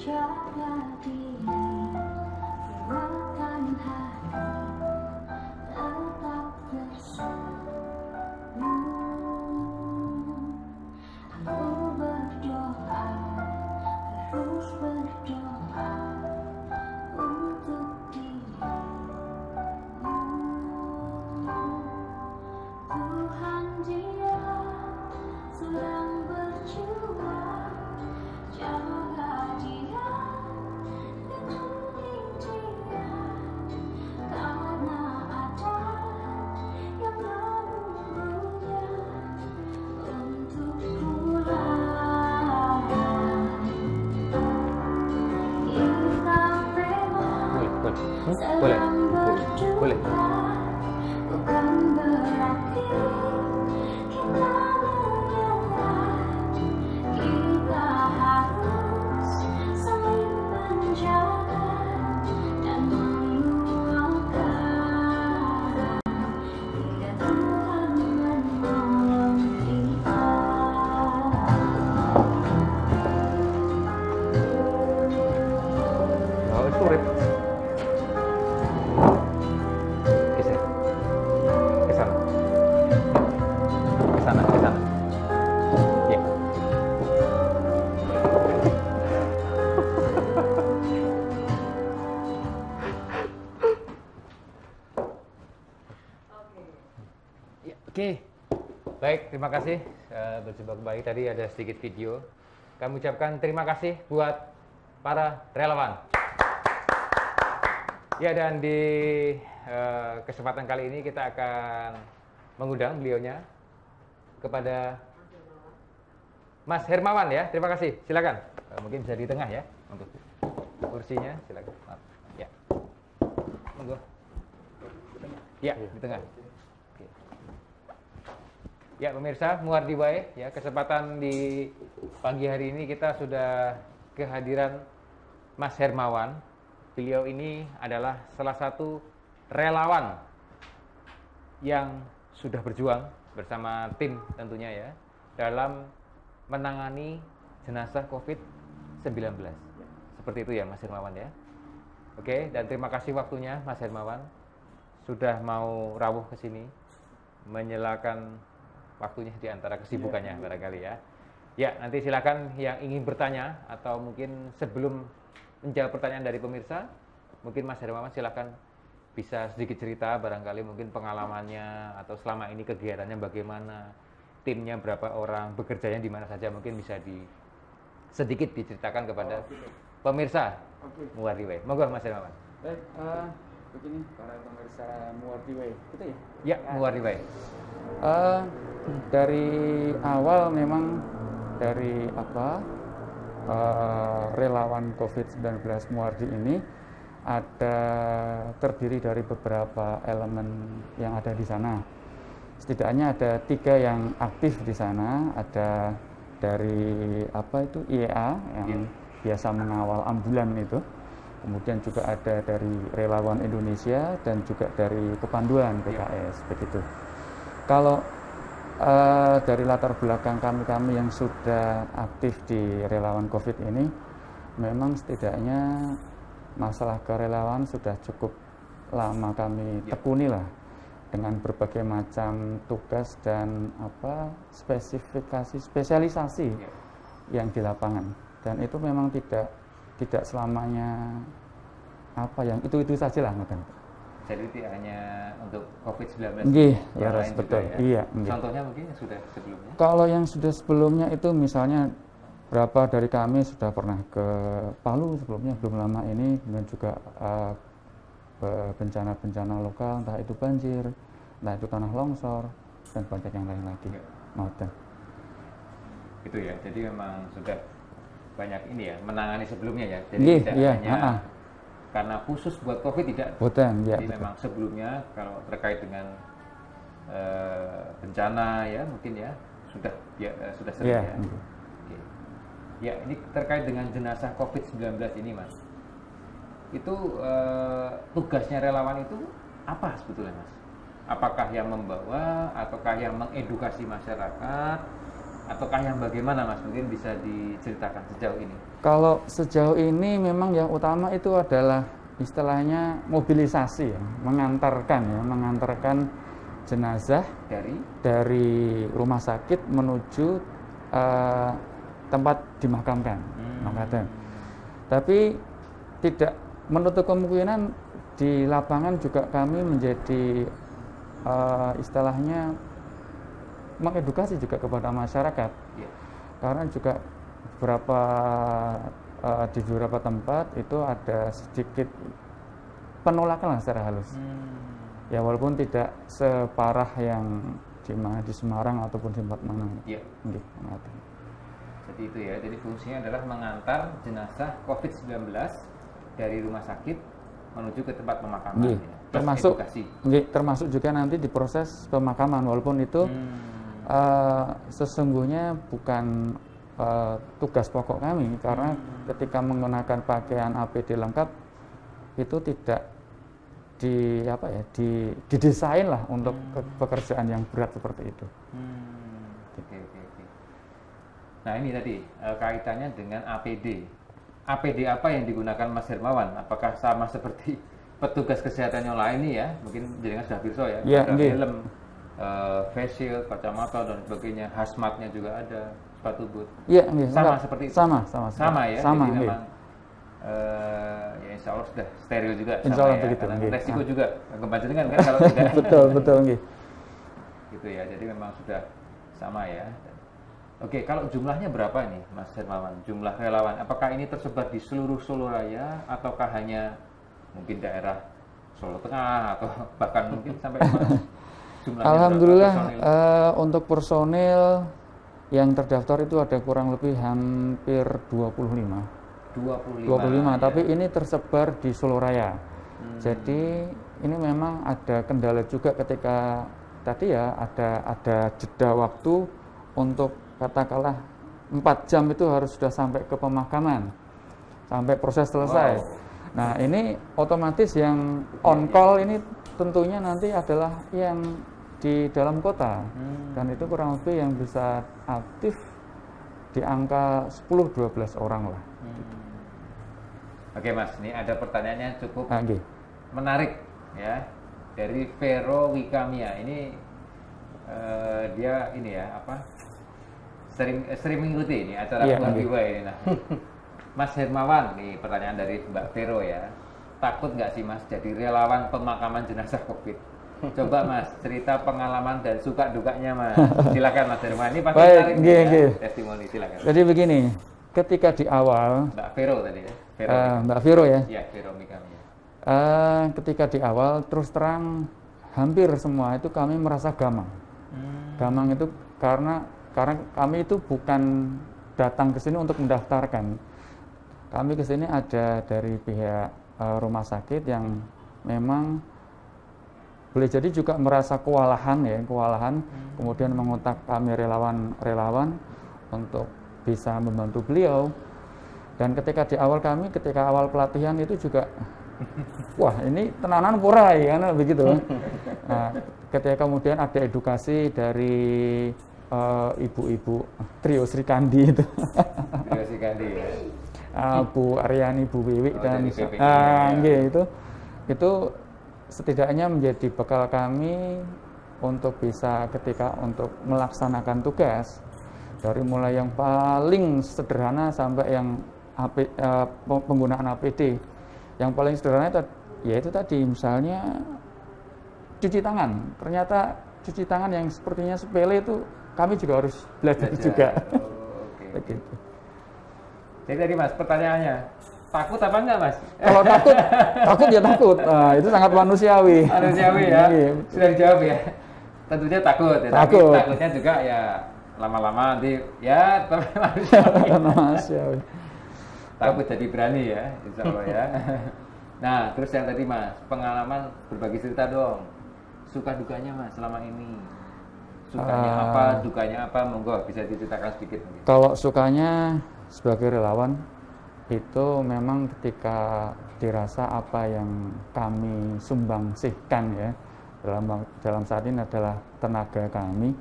S3: Jaga diri, kuatkan hati, tetap bersama. Aku berdoa, terus berdoa untuk dirimu. Tuhan Dia sedang berjuang, jaga Dia. Karena ada yang
S1: terima kasih. Berjumpa kembali. Tadi ada sedikit video. Kami ucapkan terima kasih buat para relawan. Ya, dan di kesempatan kali ini kita akan mengundang beliaunya kepada Mas Hermawan ya. Terima kasih. Silakan. Mungkin bisa di tengah ya untuk kursinya. Silakan. Maaf. Ya. Monggo. Ya, di tengah. Oke. Ya, pemirsa, Muwardi Wae, ya, kesempatan di pagi hari ini kita sudah kehadiran Mas Hermawan. Beliau ini adalah salah satu relawan yang sudah berjuang bersama tim tentunya ya dalam menangani jenazah COVID-19. Seperti itu ya Mas Hermawan ya. Oke, dan terima kasih waktunya Mas Hermawan sudah mau rawuh ke sini menyelakan waktunya di antara kesibukannya barangkali ya. Ya, nanti silakan yang ingin bertanya atau mungkin sebelum menjawab pertanyaan dari pemirsa, mungkin Mas Hermawan silakan bisa sedikit cerita barangkali mungkin pengalamannya atau selama ini kegiatannya bagaimana, timnya berapa orang, bekerjanya di mana saja, mungkin bisa sedikit diceritakan kepada pemirsa Muwardi Wae. Monggo Mas Hermawan.
S4: Baik, begini para pemirsa Muwardi Wae, gitu ya?
S1: Ya, Muwardi Wae.
S4: Dari awal memang dari relawan COVID-19 Muwardi ini terdiri dari beberapa elemen yang ada di sana. Setidaknya ada 3 yang aktif di sana. Ada dari IEA yang biasa mengawal ambulan itu. Kemudian juga ada dari Relawan Indonesia dan juga dari Kepanduan PKS begitu. Kalau dari latar belakang kami yang sudah aktif di relawan COVID ini, memang setidaknya masalah kerelawan sudah cukup lama kami tekuni lah dengan berbagai macam tugas dan spesialisasi yang di lapangan. Dan itu memang tidak selamanya yang itu saja lah.
S1: Jadi tidak hanya untuk COVID-19.
S4: Nggih, ya betul.
S1: Ya.
S4: Iya,
S1: contohnya mungkin yang sudah sebelumnya.
S4: Kalau yang sudah sebelumnya itu misalnya berapa dari kami sudah pernah ke Palu sebelumnya belum lama ini, kemudian juga bencana-bencana lokal, entah itu banjir, entah itu tanah longsor dan banyak yang lain lagi.
S1: Itu ya. Jadi memang sudah banyak ini ya menangani sebelumnya ya. Jadi tidak hanya karena khusus buat COVID tidak. Jadi memang sebelumnya kalau terkait dengan bencana ya mungkin ya sudah sering ya. Oke. Ya, ini terkait dengan jenazah COVID-19 ini Mas. Itu tugasnya relawan itu apa sebetulnya Mas? Apakah yang membawa ataukah yang mengedukasi masyarakat ataukah yang bagaimana Mas? Mungkin bisa diceritakan sejauh ini.
S4: Kalau sejauh ini memang yang utama itu adalah istilahnya mobilisasi ya, mengantarkan jenazah dari rumah sakit menuju tempat dimakamkan. Tapi tidak menutup kemungkinan di lapangan juga kami menjadi istilahnya mengedukasi juga kepada masyarakat. Karena juga di beberapa tempat itu ada sedikit penolakan secara halus. Ya walaupun tidak separah yang di Semarang ataupun di tempat mana.
S1: Jadi itu ya. Jadi fungsinya adalah mengantar jenazah COVID-19 dari rumah sakit menuju ke tempat pemakaman.
S4: Termasuk juga nanti di proses pemakaman, walaupun itu sesungguhnya bukan tugas pokok kami, karena ketika menggunakan pakaian APD lengkap itu tidak didesain lah untuk pekerjaan yang berat seperti itu.
S1: Oke. Nah ini tadi kaitannya dengan APD. APD apa yang digunakan Mas Hermawan? Apakah sama seperti petugas kesehatan yang lain nih ya? Mungkin jaringan sudah pirsa ya. Ada helm, face shield, kacamata dan sebagainya. Hazmatnya juga ada, sepatu boot. Sama seperti itu.
S4: Sama
S1: ya.
S4: Sama.
S1: Jadi memang ya insya Allah sudah steril juga.
S4: Insya Allah begitu.
S1: Karena resiko juga kebanjiran kan kalau tidak.
S4: betul.
S1: Gitu ya. Jadi memang sudah sama ya. Oke, kalau jumlahnya berapa nih Mas Hermawan? Jumlah relawan, apakah ini tersebar di seluruh Solo Raya ataukah hanya mungkin daerah Solo Tengah atau bahkan mungkin sampai mana? Jumlahnya
S4: Alhamdulillah
S1: berapa personil?
S4: untuk personil yang terdaftar itu ada kurang lebih hampir 25.
S1: 25 ya.
S4: Tapi ini tersebar di Solo Raya. Jadi ini memang ada kendala juga ketika tadi ya ada jeda waktu untuk katakanlah 4 jam itu harus sudah sampai ke pemakaman, sampai proses selesai.
S1: Wow.
S4: Nah ini otomatis yang on call ini tentunya nanti adalah yang di dalam kota, dan itu kurang lebih yang bisa aktif di angka 10-12 orang lah.
S1: Oke Mas, ini ada pertanyaannya cukup
S4: Nggih.
S1: menarik ya, dari Vero Wikamia. Ini dia ini ya apa, sering mengikuti ini acara
S4: Iya,
S1: Keluarga
S4: nggih.
S1: Jiwa ini. Nah, Mas Hermawan, nih pertanyaan dari Mbak Vero ya, takut nggak sih Mas jadi relawan pemakaman jenazah COVID? Coba Mas cerita pengalaman dan suka dukanya Mas. Silakan Mas Hermawan, ini pasti
S4: Baik,
S1: menarik
S4: nggih,
S1: ya,
S4: nggih.
S1: testimoni, silakan.
S4: Jadi begini, ketika di awal
S1: Mbak Vero tadi ya, Vero.
S4: Mbak Vero ya,
S1: Ya, Vero Wikamia.
S4: ketika di awal terus terang hampir semua itu kami merasa gamang. Gamang itu karena kami itu bukan datang ke sini untuk mendaftarkan. Kami ke sini ada dari pihak rumah sakit yang memang boleh jadi juga merasa kewalahan, kemudian mengontak kami relawan-relawan untuk bisa membantu beliau. Dan ketika awal pelatihan itu juga wah ini tenanan pura ya, kan begitu. Nah, ketika kemudian ada edukasi dari ibu-ibu trio Sri Kandi itu,
S1: Trio Sri Kandi ya.
S4: Bu Aryani, Bu Wiwi dan
S1: dari PPI ya.
S4: nggih, itu setidaknya menjadi bekal kami untuk bisa untuk melaksanakan tugas dari mulai yang paling sederhana sampai yang penggunaan APD. Yang paling sederhana yaitu tadi misalnya cuci tangan. Ternyata cuci tangan yang sepertinya sepele itu kami juga harus belajar juga.
S1: Oh, oke.
S4: Begitu.
S1: Jadi tadi Mas pertanyaannya, takut apa enggak Mas?
S4: Kalau takut ya takut. Nah, itu sangat manusiawi.
S1: Manusiawi ya.
S4: Iya.
S1: Sudah dijawab ya. Tentunya takut ya.
S4: Takut.
S1: Tapi takutnya juga ya lama-lama nanti ya tapi manusiawi.
S4: Manusiawi.
S1: Takut jadi berani ya, insya Allah ya. Nah, terus yang tadi Mas, pengalaman berbagi cerita dong. Suka dukanya Mas selama ini. Sukanya apa, dukanya apa, monggo bisa diceritakan sedikit mungkin.
S4: Kalau sukanya sebagai relawan itu memang ketika dirasa apa yang kami sumbangsihkan ya dalam saat ini adalah tenaga kami,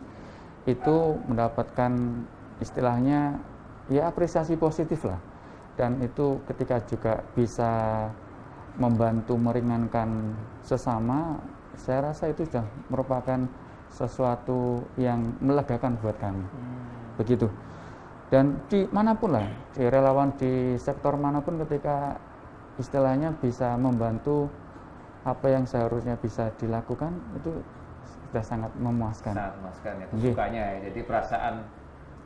S4: itu mendapatkan istilahnya ya apresiasi positif lah. Dan itu ketika juga bisa membantu meringankan sesama, saya rasa itu sudah merupakan sesuatu yang melegakan buat kami. Begitu. Dan di manapun lah, di relawan di sektor manapun ketika istilahnya bisa membantu apa yang seharusnya bisa dilakukan, itu sudah sangat memuaskan.
S1: Sangat memuaskan ya,
S4: Nggih.
S1: sukanya ya. Jadi perasaan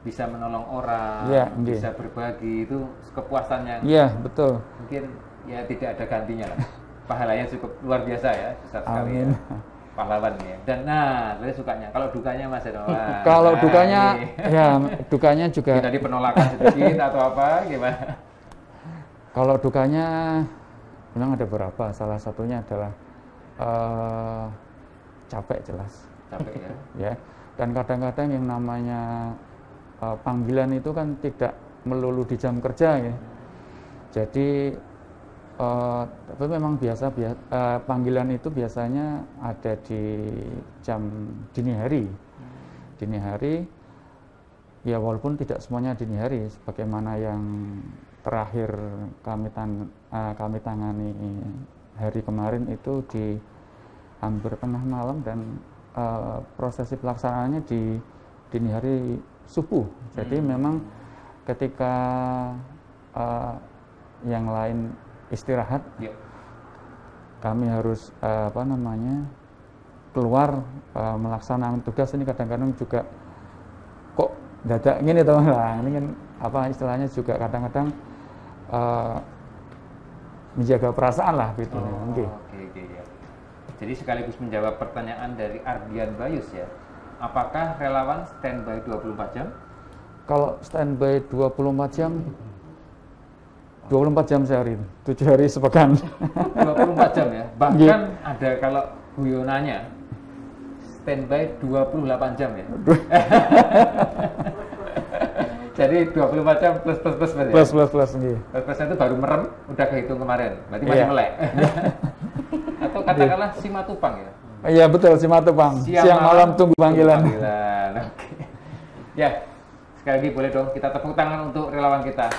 S1: bisa menolong orang,
S4: Iya, nggih.
S1: bisa berbagi, itu kepuasan yang
S4: Iya, betul.
S1: mungkin ya tidak ada gantinya lah. Pahalanya cukup luar biasa ya, besar sekali
S4: Amin.
S1: ya. Pahlawan ya. Dan nah, tadi sukanya. Kalau dukanya Mas Hermawan.
S4: Kalau
S1: Nah,
S4: dukanya,
S1: ini.
S4: ya dukanya juga.
S1: Tadi penolakan sedikit atau apa, gimana?
S4: Kalau dukanya memang ada beberapa. Salah satunya adalah capek jelas.
S1: Capek ya.
S4: Ya. Dan kadang-kadang yang namanya panggilan itu kan tidak melulu di jam kerja ya. Jadi tapi memang panggilan itu biasanya ada di jam dini hari. Dini hari ya, walaupun tidak semuanya dini hari, sebagaimana yang terakhir kami tangani hari kemarin itu di hampir tengah malam, dan prosesi pelaksanaannya di dini hari subuh. Jadi memang ketika yang lain istirahat,
S1: Ya.
S4: kami harus keluar melaksanakan tugas. Ini kadang-kadang juga dadak gini toh lah, ini kan apa istilahnya juga kadang-kadang menjaga perasaan lah gitu.
S1: Oke, ya. Jadi sekaligus menjawab pertanyaan dari Ardian Bayus ya. Apakah relawan standby 24 jam?
S4: Kalau standby 24 jam 24 jam sehari, 7 hari sepekan.
S1: 24 jam ya. Bahkan ada kalau guyonanya standby 28 jam ya. Jadi 24 jam plus berarti.
S4: Plus nggih.
S1: Plus itu baru merem, udah kehitung kemarin. Berarti masih melek. Atau katakanlah simatupang ya.
S4: Iya betul, simatupang. Siang malam tunggu panggilan.
S1: Oke. Ya, sekali lagi boleh dong kita tepuk tangan untuk relawan kita.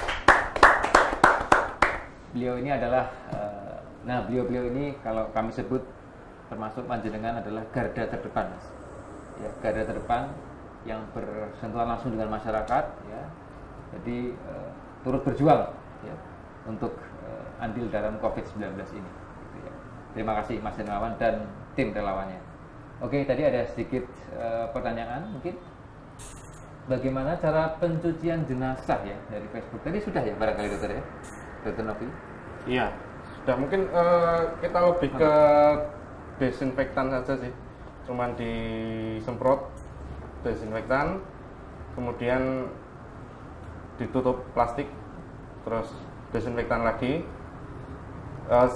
S1: Beliau ini adalah, beliau ini kalau kami sebut termasuk panjenengan adalah garda terdepan, Mas. Ya, garda terdepan yang bersentuhan langsung dengan masyarakat, ya. Jadi turut berjuang, ya, untuk andil dalam COVID-19 ini. Gitu, ya. Terima kasih Mas Hermawan dan tim relawannya. Oke, tadi ada sedikit pertanyaan mungkin. Bagaimana cara pencucian jenazah ya dari Facebook? Tadi sudah ya barangkali dokter ya, Dokter Novi?
S2: Iya, sudah mungkin kita lebih ke desinfektan saja sih, cuman disemprot desinfektan, kemudian ditutup plastik, terus desinfektan lagi.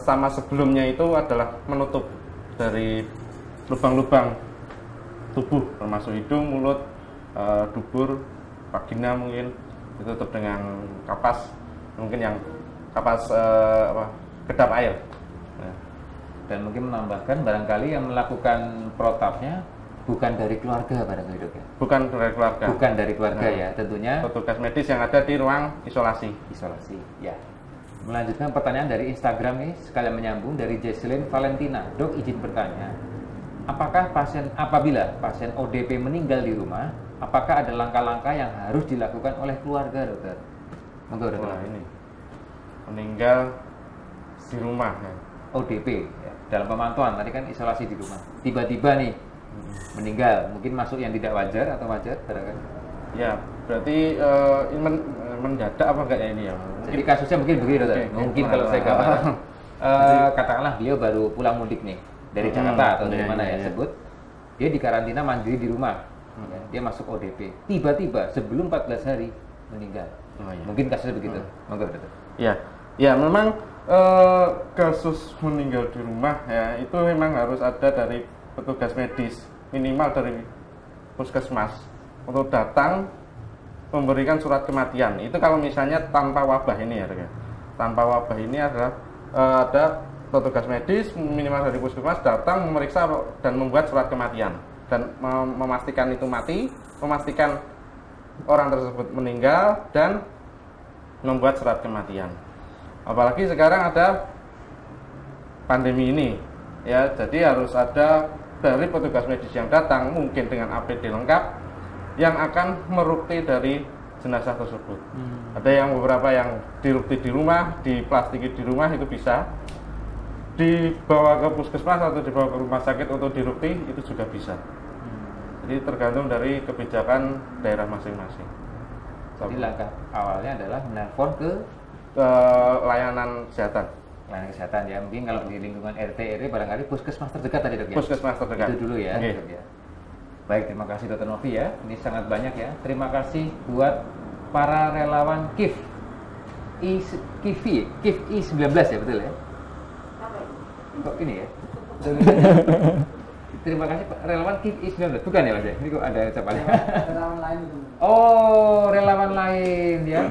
S2: Sama sebelumnya itu adalah menutup dari lubang-lubang tubuh, termasuk hidung, mulut, dubur, vagina mungkin ditutup dengan kapas, mungkin yang kapas kedap air. Nah.
S1: Dan mungkin menambahkan barangkali yang melakukan protapnya bukan dari keluarga barangkali dok ya?
S2: Bukan dari keluarga.
S1: Bukan dari keluarga ya, tentunya
S2: petugas medis yang ada di ruang isolasi.
S1: Isolasi, ya. Melanjutkan pertanyaan dari Instagram nih, sekalian menyambung dari Jesselyn Valentina. Dok izin bertanya, apakah apabila pasien ODP meninggal di rumah, apakah ada langkah-langkah yang harus dilakukan oleh keluarga, dokter? Monggo dokter.
S2: Wah, ini meninggal di rumah ya.
S1: ODP ya. Dalam pemantauan tadi kan isolasi di rumah. Tiba-tiba nih meninggal, mungkin masuk yang tidak wajar atau wajar, barangkali.
S2: Ya, berarti mendadak apa enggak ya ini ya?
S1: Jadi kasusnya mungkin begini dokter. Mungkin kalau saya gambarkan, katakanlah beliau baru pulang mudik nih dari Jakarta atau dari mana ya sebut. Dia dikarantina mandiri di rumah. Ya, dia masuk ODP. Tiba-tiba sebelum 14 hari meninggal. Mungkin kasusnya begitu. Monggo dokter.
S2: Ya memang kasus meninggal di rumah ya itu memang harus ada dari petugas medis, minimal dari puskesmas untuk datang memberikan surat kematian. Itu kalau misalnya tanpa wabah ini ya, tanpa wabah ini adalah ada petugas medis minimal dari puskesmas datang memeriksa dan membuat surat kematian dan memastikan itu mati, memastikan orang tersebut meninggal dan membuat surat kematian. Apalagi sekarang ada pandemi ini, ya, jadi harus ada dari petugas medis yang datang mungkin dengan APD lengkap yang akan merukti dari jenazah tersebut. Ada yang beberapa yang dirukti di rumah, diplastiki di rumah itu bisa, dibawa ke puskesmas atau dibawa ke rumah sakit untuk dirukti itu juga bisa. Jadi tergantung dari kebijakan daerah masing-masing.
S1: Jadi langkah awalnya adalah menelpon ke
S2: layanan kesehatan.
S1: Layanan kesehatan ya, mungkin kalau di lingkungan RT RW barangkali puskesmas terdekat tadi dok ya.
S2: Puskesmas terdekat.
S1: Itu dulu ya.
S2: Okay.
S1: Dok, ya. Baik, terima kasih Dokter Novi ya. Ini sangat banyak ya. Terima kasih buat para relawan KIF I19 ya, betul ya? Kok ini ya? Terima kasih Pak. Relawan KIF I19. Bukan ya Mas ya? Ini kok ada ucapannya.
S5: Relawan lain itu.
S1: Oh, relawan lain ya.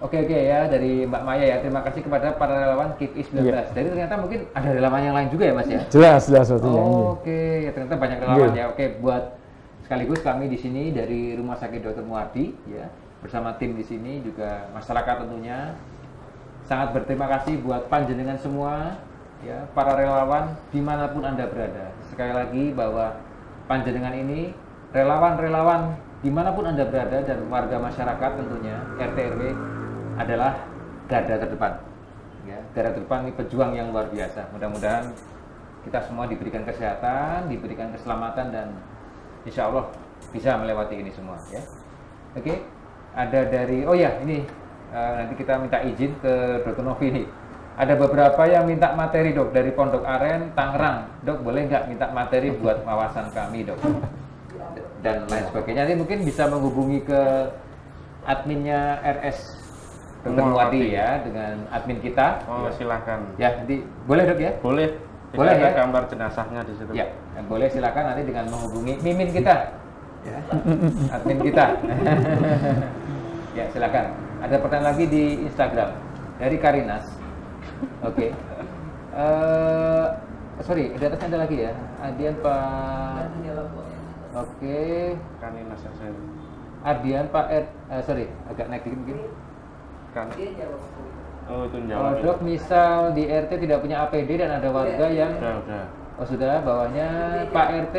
S1: Oke ya, dari Mbak Maya ya. Terima kasih kepada para relawan KIF I19. Jadi ternyata mungkin ada relawan yang lain juga ya Mas ya?
S4: Jelas sepertinya.
S1: Oke, ya, ternyata banyak relawan ya. Oke, buat sekaligus kami di sini dari Rumah Sakit Dr. Muardi ya, bersama tim di sini juga masyarakat tentunya sangat berterima kasih buat panjenengan semua ya, para relawan dimanapun Anda berada. Sekali lagi bahwa panjenengan ini relawan-relawan dimanapun Anda berada dan warga masyarakat tentunya RT RW adalah garda terdepan ya. Garda terdepan ini pejuang yang luar biasa. Mudah-mudahan kita semua diberikan kesehatan, diberikan keselamatan dan insya Allah bisa melewati ini semua ya. Oke. Ada dari, oh ya ini nanti kita minta izin ke Dr. Novi nih. Ada beberapa yang minta materi dok dari Pondok Aren, Tangerang. Dok boleh nggak minta materi buat wawasan kami dok? Dan lain sebagainya. Nanti mungkin bisa menghubungi ke adminnya RS Dr. Muwardi ya, dengan admin kita.
S2: Oh, silahkan.
S1: Ya, nanti boleh dok ya?
S2: Boleh.
S1: Boleh
S2: Ada
S1: ya?
S2: gambar jenazahnya di situ.
S1: Ya, boleh silakan nanti dengan menghubungi Mimin kita. Ya, admin kita. Ya, silakan. Ada pertanyaan lagi di Instagram dari Karinas. Oke. Sorry, di atasnya ada lagi ya. Adian Pak. Oke.
S2: Kaninas saya.
S1: Ardian Pak sorry, agak naik dikit mungkin.
S2: Kan. Oh, itu
S1: Kalau
S2: jawab.
S1: dok, misal di RT tidak punya APD dan ada warga yang
S2: Udah.
S1: oh sudah, bawahnya Pak RT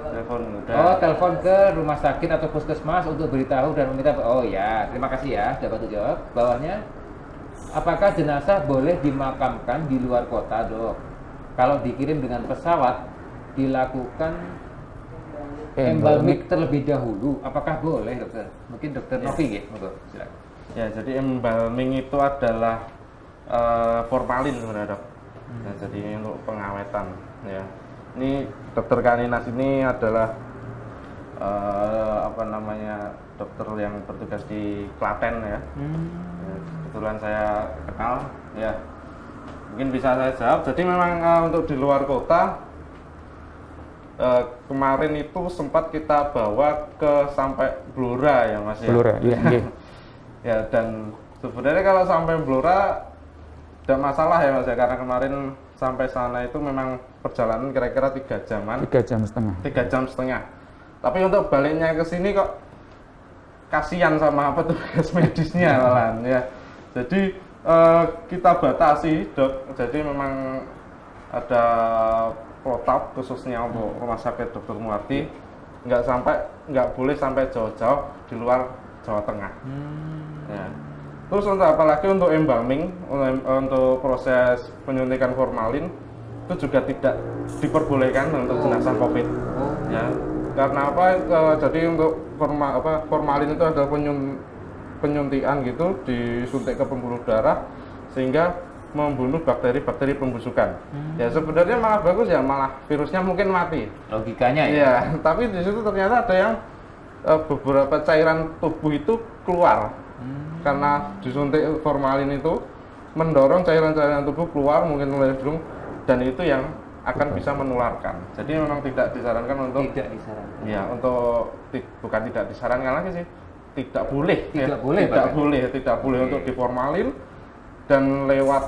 S2: Telepon udah.
S1: oh telepon ke rumah sakit atau puskesmas untuk beritahu dan meminta. Oh ya, terima kasih ya, sudah bantu jawab. Bawahnya, apakah jenazah boleh dimakamkan di luar kota dok? Kalau dikirim dengan pesawat dilakukan embalming terlebih dahulu, apakah boleh dokter? Mungkin dokter Novi ya, monggo silakan.
S2: Ya, jadi embalming itu adalah formalin sebenarnya dok. Ya, jadi ini untuk pengawetan. Ya, ini dokter Kaninas ini adalah dokter yang bertugas di Klaten ya. Ya, kebetulan saya kenal. Ya, mungkin bisa saya jawab. Jadi memang untuk di luar kota kemarin itu sempat kita bawa ke sampai Blora ya Mas ya.
S4: Blora, iya.
S2: Ya, dan sebenarnya kalau sampai Blora tidak masalah ya Mas ya, karena kemarin sampai sana itu memang perjalanan kira-kira 3 jaman.
S4: 3 jam setengah.
S2: 3 jam setengah. Tapi untuk baliknya ke sini kok kasihan sama petugas medisnya malahan ya. Jadi kita batasi dok. Jadi memang ada protap khususnya untuk rumah sakit Dr. Muwardi, nggak boleh sampai jauh-jauh di luar Jawa Tengah. Ya. Terus untuk apalagi untuk embalming, untuk proses penyuntikan formalin itu juga tidak diperbolehkan untuk jenazah COVID. Ya, karena apa? Jadi untuk formalin itu adalah penyuntikan gitu, disuntik ke pembuluh darah sehingga membunuh bakteri-bakteri pembusukan. Ya sebenarnya malah bagus ya, malah virusnya mungkin mati.
S1: Logikanya ya.
S2: Iya, tapi di situ ternyata ada yang beberapa cairan tubuh itu keluar karena disuntik formalin itu mendorong cairan-cairan tubuh keluar mungkin melalui hidung, dan itu yang akan bisa menularkan. Jadi memang tidak disarankan untuk ya bukan tidak disarankan lagi sih, tidak boleh tidak boleh untuk diformalin, dan lewat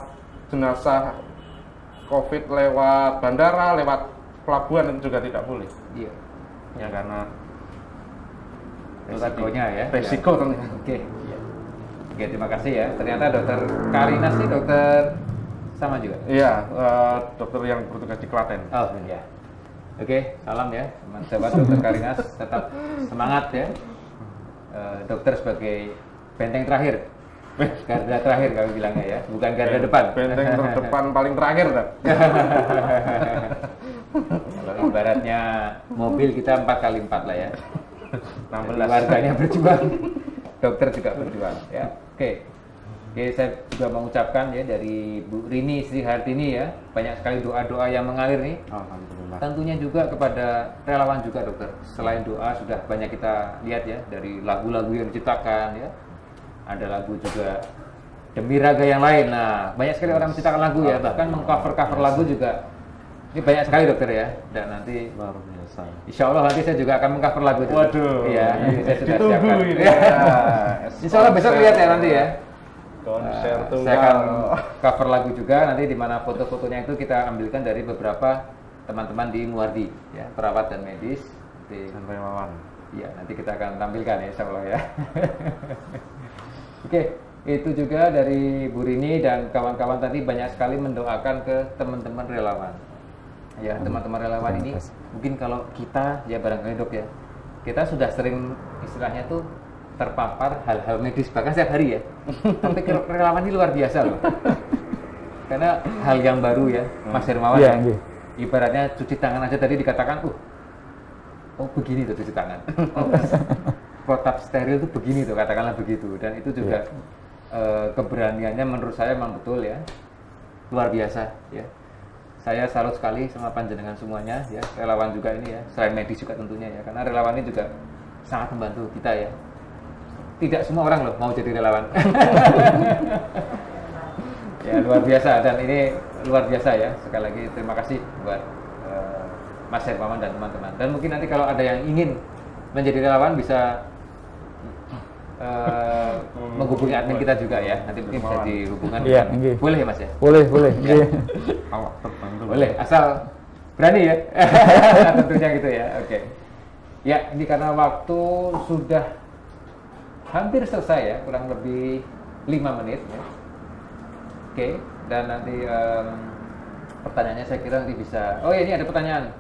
S2: jenazah COVID lewat bandara, lewat pelabuhan itu juga tidak boleh.
S1: Iya.
S2: Ya karena
S1: Resikonya ya.
S2: resiko tentunya.
S1: Oke. Oke, terima kasih ya. Ternyata dokter Karinas sih dokter sama juga.
S2: Iya, dokter yang bertugas di Klaten.
S1: Oh iya. Oke, salam ya teman sahabat dokter Karinas, tetap semangat ya. Dokter sebagai benteng terakhir, garda terakhir kami bilangnya ya, bukan garda depan.
S2: Benteng terdepan paling terakhir, Dok.
S1: Kalau ibaratnya mobil kita 4x4 lah ya.
S2: 16.
S1: Warganya berjuang, dokter juga berjuang ya. Oke, saya juga mengucapkan ya dari Bu Rini Sri Hartini ya, banyak sekali doa-doa yang mengalir nih.
S2: Alhamdulillah.
S1: Tentunya juga kepada relawan juga dokter. Selain doa sudah banyak kita lihat ya dari lagu-lagu yang diciptakan ya. Ada lagu juga demi raga yang lain. Nah, banyak sekali orang menciptakan lagu ya, bahkan mengcover lagu juga. Ini banyak sekali dokter ya. Dan nanti
S2: Luar biasa.
S1: insya Allah nanti saya juga akan mengcover lagu itu.
S2: Waduh.
S1: Iya, nanti saya sudah
S2: Ditunggu
S1: siapkan.
S2: ini.
S1: Ya. Insya Allah besok lihat ya nanti ya.
S2: Konser
S1: Saya akan
S2: tunggal.
S1: cover lagu juga, nanti di mana foto-fotonya itu kita ambilkan dari beberapa teman-teman di Muwardi ya, perawat dan medis.
S2: Dan relawan.
S1: Iya, nanti kita akan tampilkan ya, insya Allah ya. Oke, itu juga dari Bu Rini dan kawan-kawan tadi banyak sekali mendoakan ke teman-teman relawan. Ya, teman-teman relawan ini mungkin kalau kita ya barangkali dok ya, kita sudah sering istilahnya tuh terpapar hal-hal medis bahkan setiap hari ya. Tapi relawan ini luar biasa loh. Karena hal yang baru ya, Mas Hermawan.
S4: Iya,
S1: ya.
S4: iya.
S1: Ibaratnya cuci tangan aja tadi dikatakan, oh begini tuh cuci tangan. protap steril itu begini tuh, katakanlah begitu. Dan itu juga keberaniannya menurut saya memang betul ya, luar biasa ya. Saya salut sekali sama panjenengan semuanya ya, relawan juga ini ya, selain medis juga tentunya ya, karena relawan ini juga sangat membantu kita ya. Tidak semua orang loh mau jadi relawan. Ya luar biasa, dan ini luar biasa ya. Sekali lagi terima kasih buat Mas Hermawan dan teman-teman. Dan mungkin nanti kalau ada yang ingin menjadi relawan bisa menghubungi admin kita juga ya. Nanti mungkin bisa dihubungkan.
S4: Iya,
S1: boleh ya Mas ya?
S4: Boleh, boleh.
S1: Ya.
S2: Awak terbantu.
S1: Boleh, asal berani ya. Tentunya gitu ya. Oke. Ya, ini karena waktu sudah hampir selesai ya, kurang lebih 5 menit ya. Oke, dan nanti pertanyaannya saya kira nanti bisa. Oh ya, ini ada pertanyaan.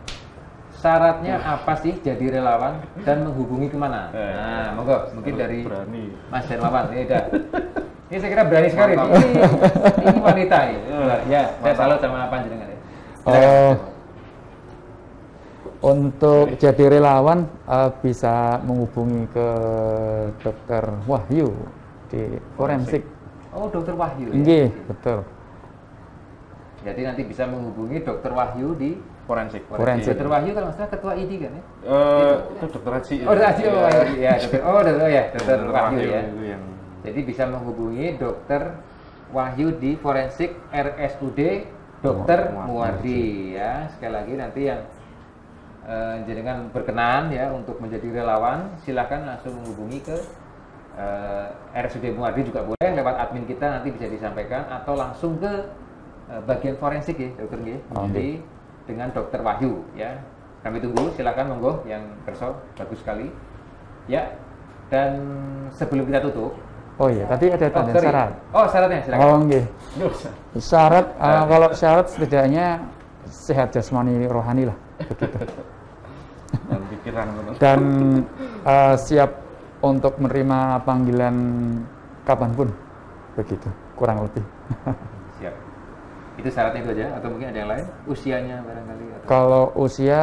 S1: Syaratnya apa sih jadi relawan dan menghubungi kemana? Nah, monggo mungkin dari
S2: berani.
S1: Mas Hermawan. Ini udah. Ini saya kira berani sekali. Ini wanita ini. Ya, saya salut sama panjenengan ya.
S4: Untuk jadi relawan bisa menghubungi ke Dokter Wahyu di forensik.
S1: Oh, Dokter Wahyu ya.
S4: Nggih, betul.
S1: Jadi nanti bisa menghubungi Dokter Wahyu di
S2: Forensik.
S1: Dokter Wahyu kalau nggak salah ketua ID kan ya?
S2: Itu Dokter Haji.
S1: Oh, Dokter Haji. Oh, ya, Dokter. Oh, Dokter Wahyu ya.
S2: Itu yang
S1: Jadi bisa menghubungi Dokter Wahyu di Forensik RSUD Dokter Muwardi ya. Sekali lagi nanti yang jenengan berkenan ya untuk menjadi relawan, silakan langsung menghubungi ke RSUD Muwardi juga boleh, lewat admin kita nanti bisa disampaikan, atau langsung ke bagian forensik ya, dokter nggih. Jadi dengan Dokter Wahyu ya. Kami tunggu, silakan monggo yang kerso, bagus sekali. Ya. Dan sebelum kita tutup,
S4: oh iya, tadi ada tanda syarat.
S1: Oh, syaratnya silakan.
S4: Oh nggih. Syarat kalau syarat setidaknya sehat jasmani rohani lah begitu.
S2: dan pikiran.
S4: Dan siap untuk menerima panggilan kapanpun begitu, kurang lebih.
S1: Siap. Itu syaratnya itu aja, atau mungkin ada yang lain? Usianya barangkali? Atau...
S4: Kalau usia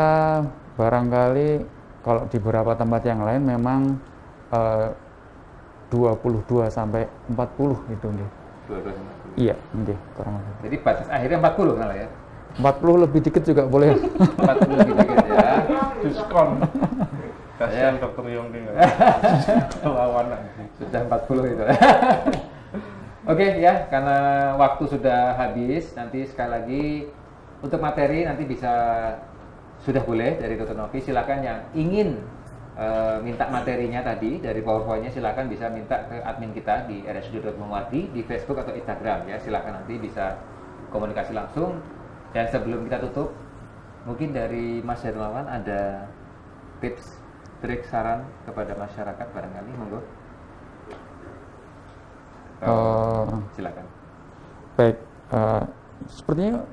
S4: barangkali kalau di beberapa tempat yang lain memang 22 sampai 40 gitu nggih.
S1: 22 sampai 40.
S4: Iya, nggih, kurang lebih.
S1: Jadi batas akhirnya 40 malah ya.
S4: 40 lebih dikit juga boleh.
S1: 40 lebih dikit ya.
S2: Diskon. Kasihan Dokter Yongki nggak. Lawan
S1: Sudah 40 itu. Oke ya, karena waktu sudah habis, nanti sekali lagi untuk materi nanti bisa sudah boleh dari Dr. Novi, silakan yang ingin minta materinya tadi dari PowerPoint-nya silakan bisa minta ke admin kita di RSUD Dr. Muwardi di Facebook atau Instagram ya, silakan nanti bisa komunikasi langsung. Dan sebelum kita tutup, mungkin dari Mas Hermawan ada tips, trik, saran kepada masyarakat barangkali, monggo. Silakan.
S4: Baik, sepertinya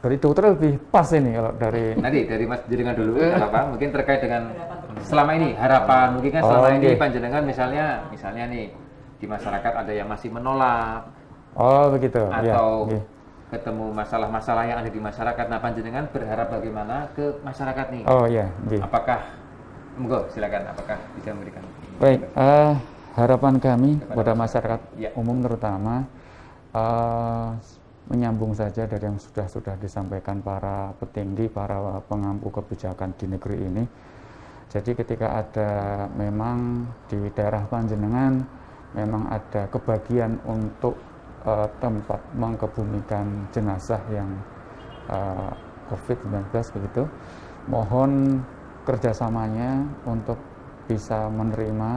S4: dari dokter lebih pas ini kalau dari
S1: nanti dari Mas Jenengan dulu apa mungkin terkait dengan selama ini harapan, mungkin kan selama ini panjenengan misalnya nih di masyarakat ada yang masih menolak,
S4: begitu
S1: atau
S4: ya,
S1: ketemu masalah-masalah yang ada di masyarakat. Nah, panjenengan berharap bagaimana ke masyarakat nih?
S4: Oh iya,
S1: apakah monggo silakan, apakah bisa memberikan?
S4: Baik, harapan kami kepada masyarakat umum terutama menyambung saja dari yang sudah disampaikan para petinggi, para pengampu kebijakan di negeri ini. Jadi ketika ada memang di daerah panjenengan memang ada kebagian untuk tempat mengkebumikan jenazah yang COVID-19 begitu, mohon kerjasamanya untuk bisa menerima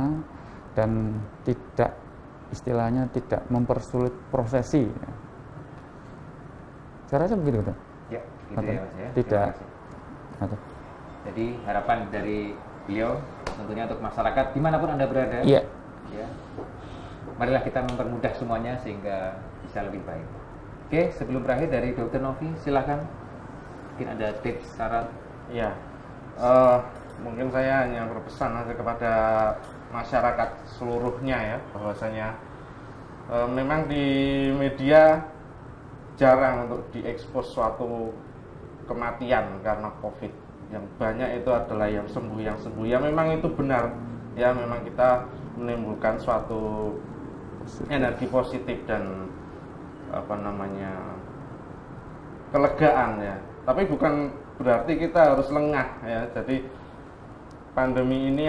S4: dan tidak, istilahnya tidak mempersulit prosesi. Caranya begitu, kan?
S1: Ya, gitu ya Mas ya.
S4: Tidak.
S1: Jadi harapan dari beliau tentunya untuk masyarakat dimanapun Anda berada.
S4: Iya.
S1: Ya. Marilah kita mempermudah semuanya sehingga bisa lebih baik. Oke, sebelum berakhir dari Dr. Novi, silakan. Mungkin ada tips, saran.
S2: Iya. Mungkin saya hanya berpesan aja kepada masyarakat seluruhnya ya, bahwasanya memang di media jarang untuk diekspos suatu kematian karena COVID. Yang banyak itu adalah yang sembuh. Ya memang itu benar, ya memang kita menimbulkan suatu energi positif dan apa namanya kelegaan ya. Tapi bukan berarti kita harus lengah ya. Jadi pandemi ini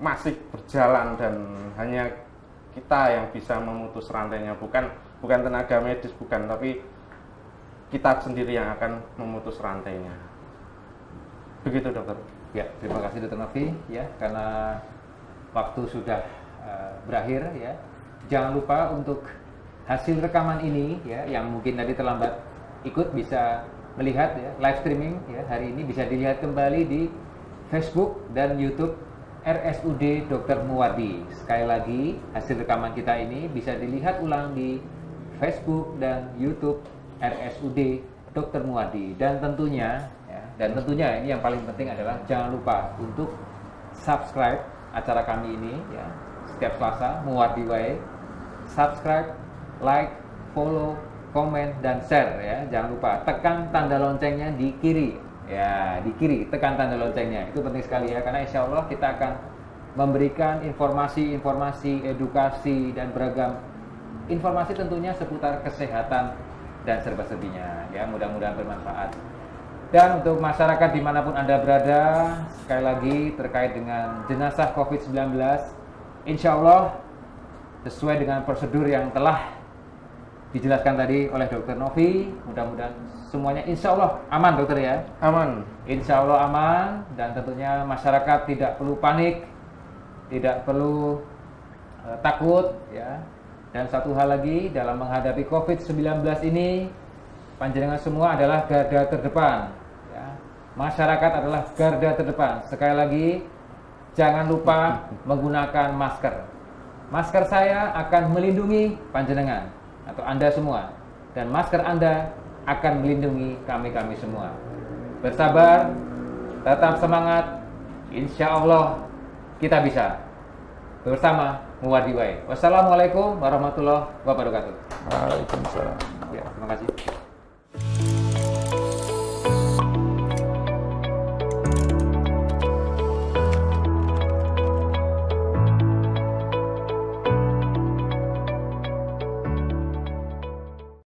S2: masih berjalan dan hanya kita yang bisa memutus rantainya, bukan tenaga medis, bukan, tapi kita sendiri yang akan memutus rantainya. Begitu dokter.
S1: Ya, terima kasih Dr. Novi ya, karena waktu sudah berakhir ya. Jangan lupa untuk hasil rekaman ini ya, yang mungkin tadi terlambat ikut, bisa melihat ya live streaming ya hari ini, bisa dilihat kembali di Facebook dan YouTube RSUD Dr. Muwardi. Sekali lagi, hasil rekaman kita ini bisa dilihat ulang di Facebook dan YouTube RSUD Dr. Muwardi. Dan tentunya ini yang paling penting adalah jangan lupa untuk subscribe acara kami ini ya, setiap Selasa Muwardi Wae. Subscribe, like, follow, komen, dan share ya. Jangan lupa tekan tanda loncengnya di kiri. Ya, di kiri tekan tanda loncengnya. Itu penting sekali ya, karena insya Allah kita akan memberikan informasi, edukasi, dan beragam informasi tentunya seputar kesehatan dan serba-serbinya ya. Mudah-mudahan bermanfaat. Dan untuk masyarakat dimanapun Anda berada, sekali lagi terkait dengan jenazah COVID-19, insya Allah sesuai dengan prosedur yang telah dijelaskan tadi oleh Dr. Novi, mudah-mudahan semuanya insya Allah aman dokter ya.
S2: Aman.
S1: Insya Allah aman, dan tentunya masyarakat tidak perlu panik, tidak perlu takut ya. Dan satu hal lagi, dalam menghadapi COVID-19 ini, panjenengan semua adalah garda terdepan ya. Masyarakat adalah garda terdepan. Sekali lagi, jangan lupa menggunakan masker. Masker saya akan melindungi panjenengan atau Anda semua, dan masker Anda akan melindungi kami semua. Bersabar, tetap semangat, insya Allah kita bisa bersama Muwardi Wae. Wassalamualaikum warahmatullahi wabarakatuh.
S4: Waalaikumsalam.
S1: Ya, terima kasih.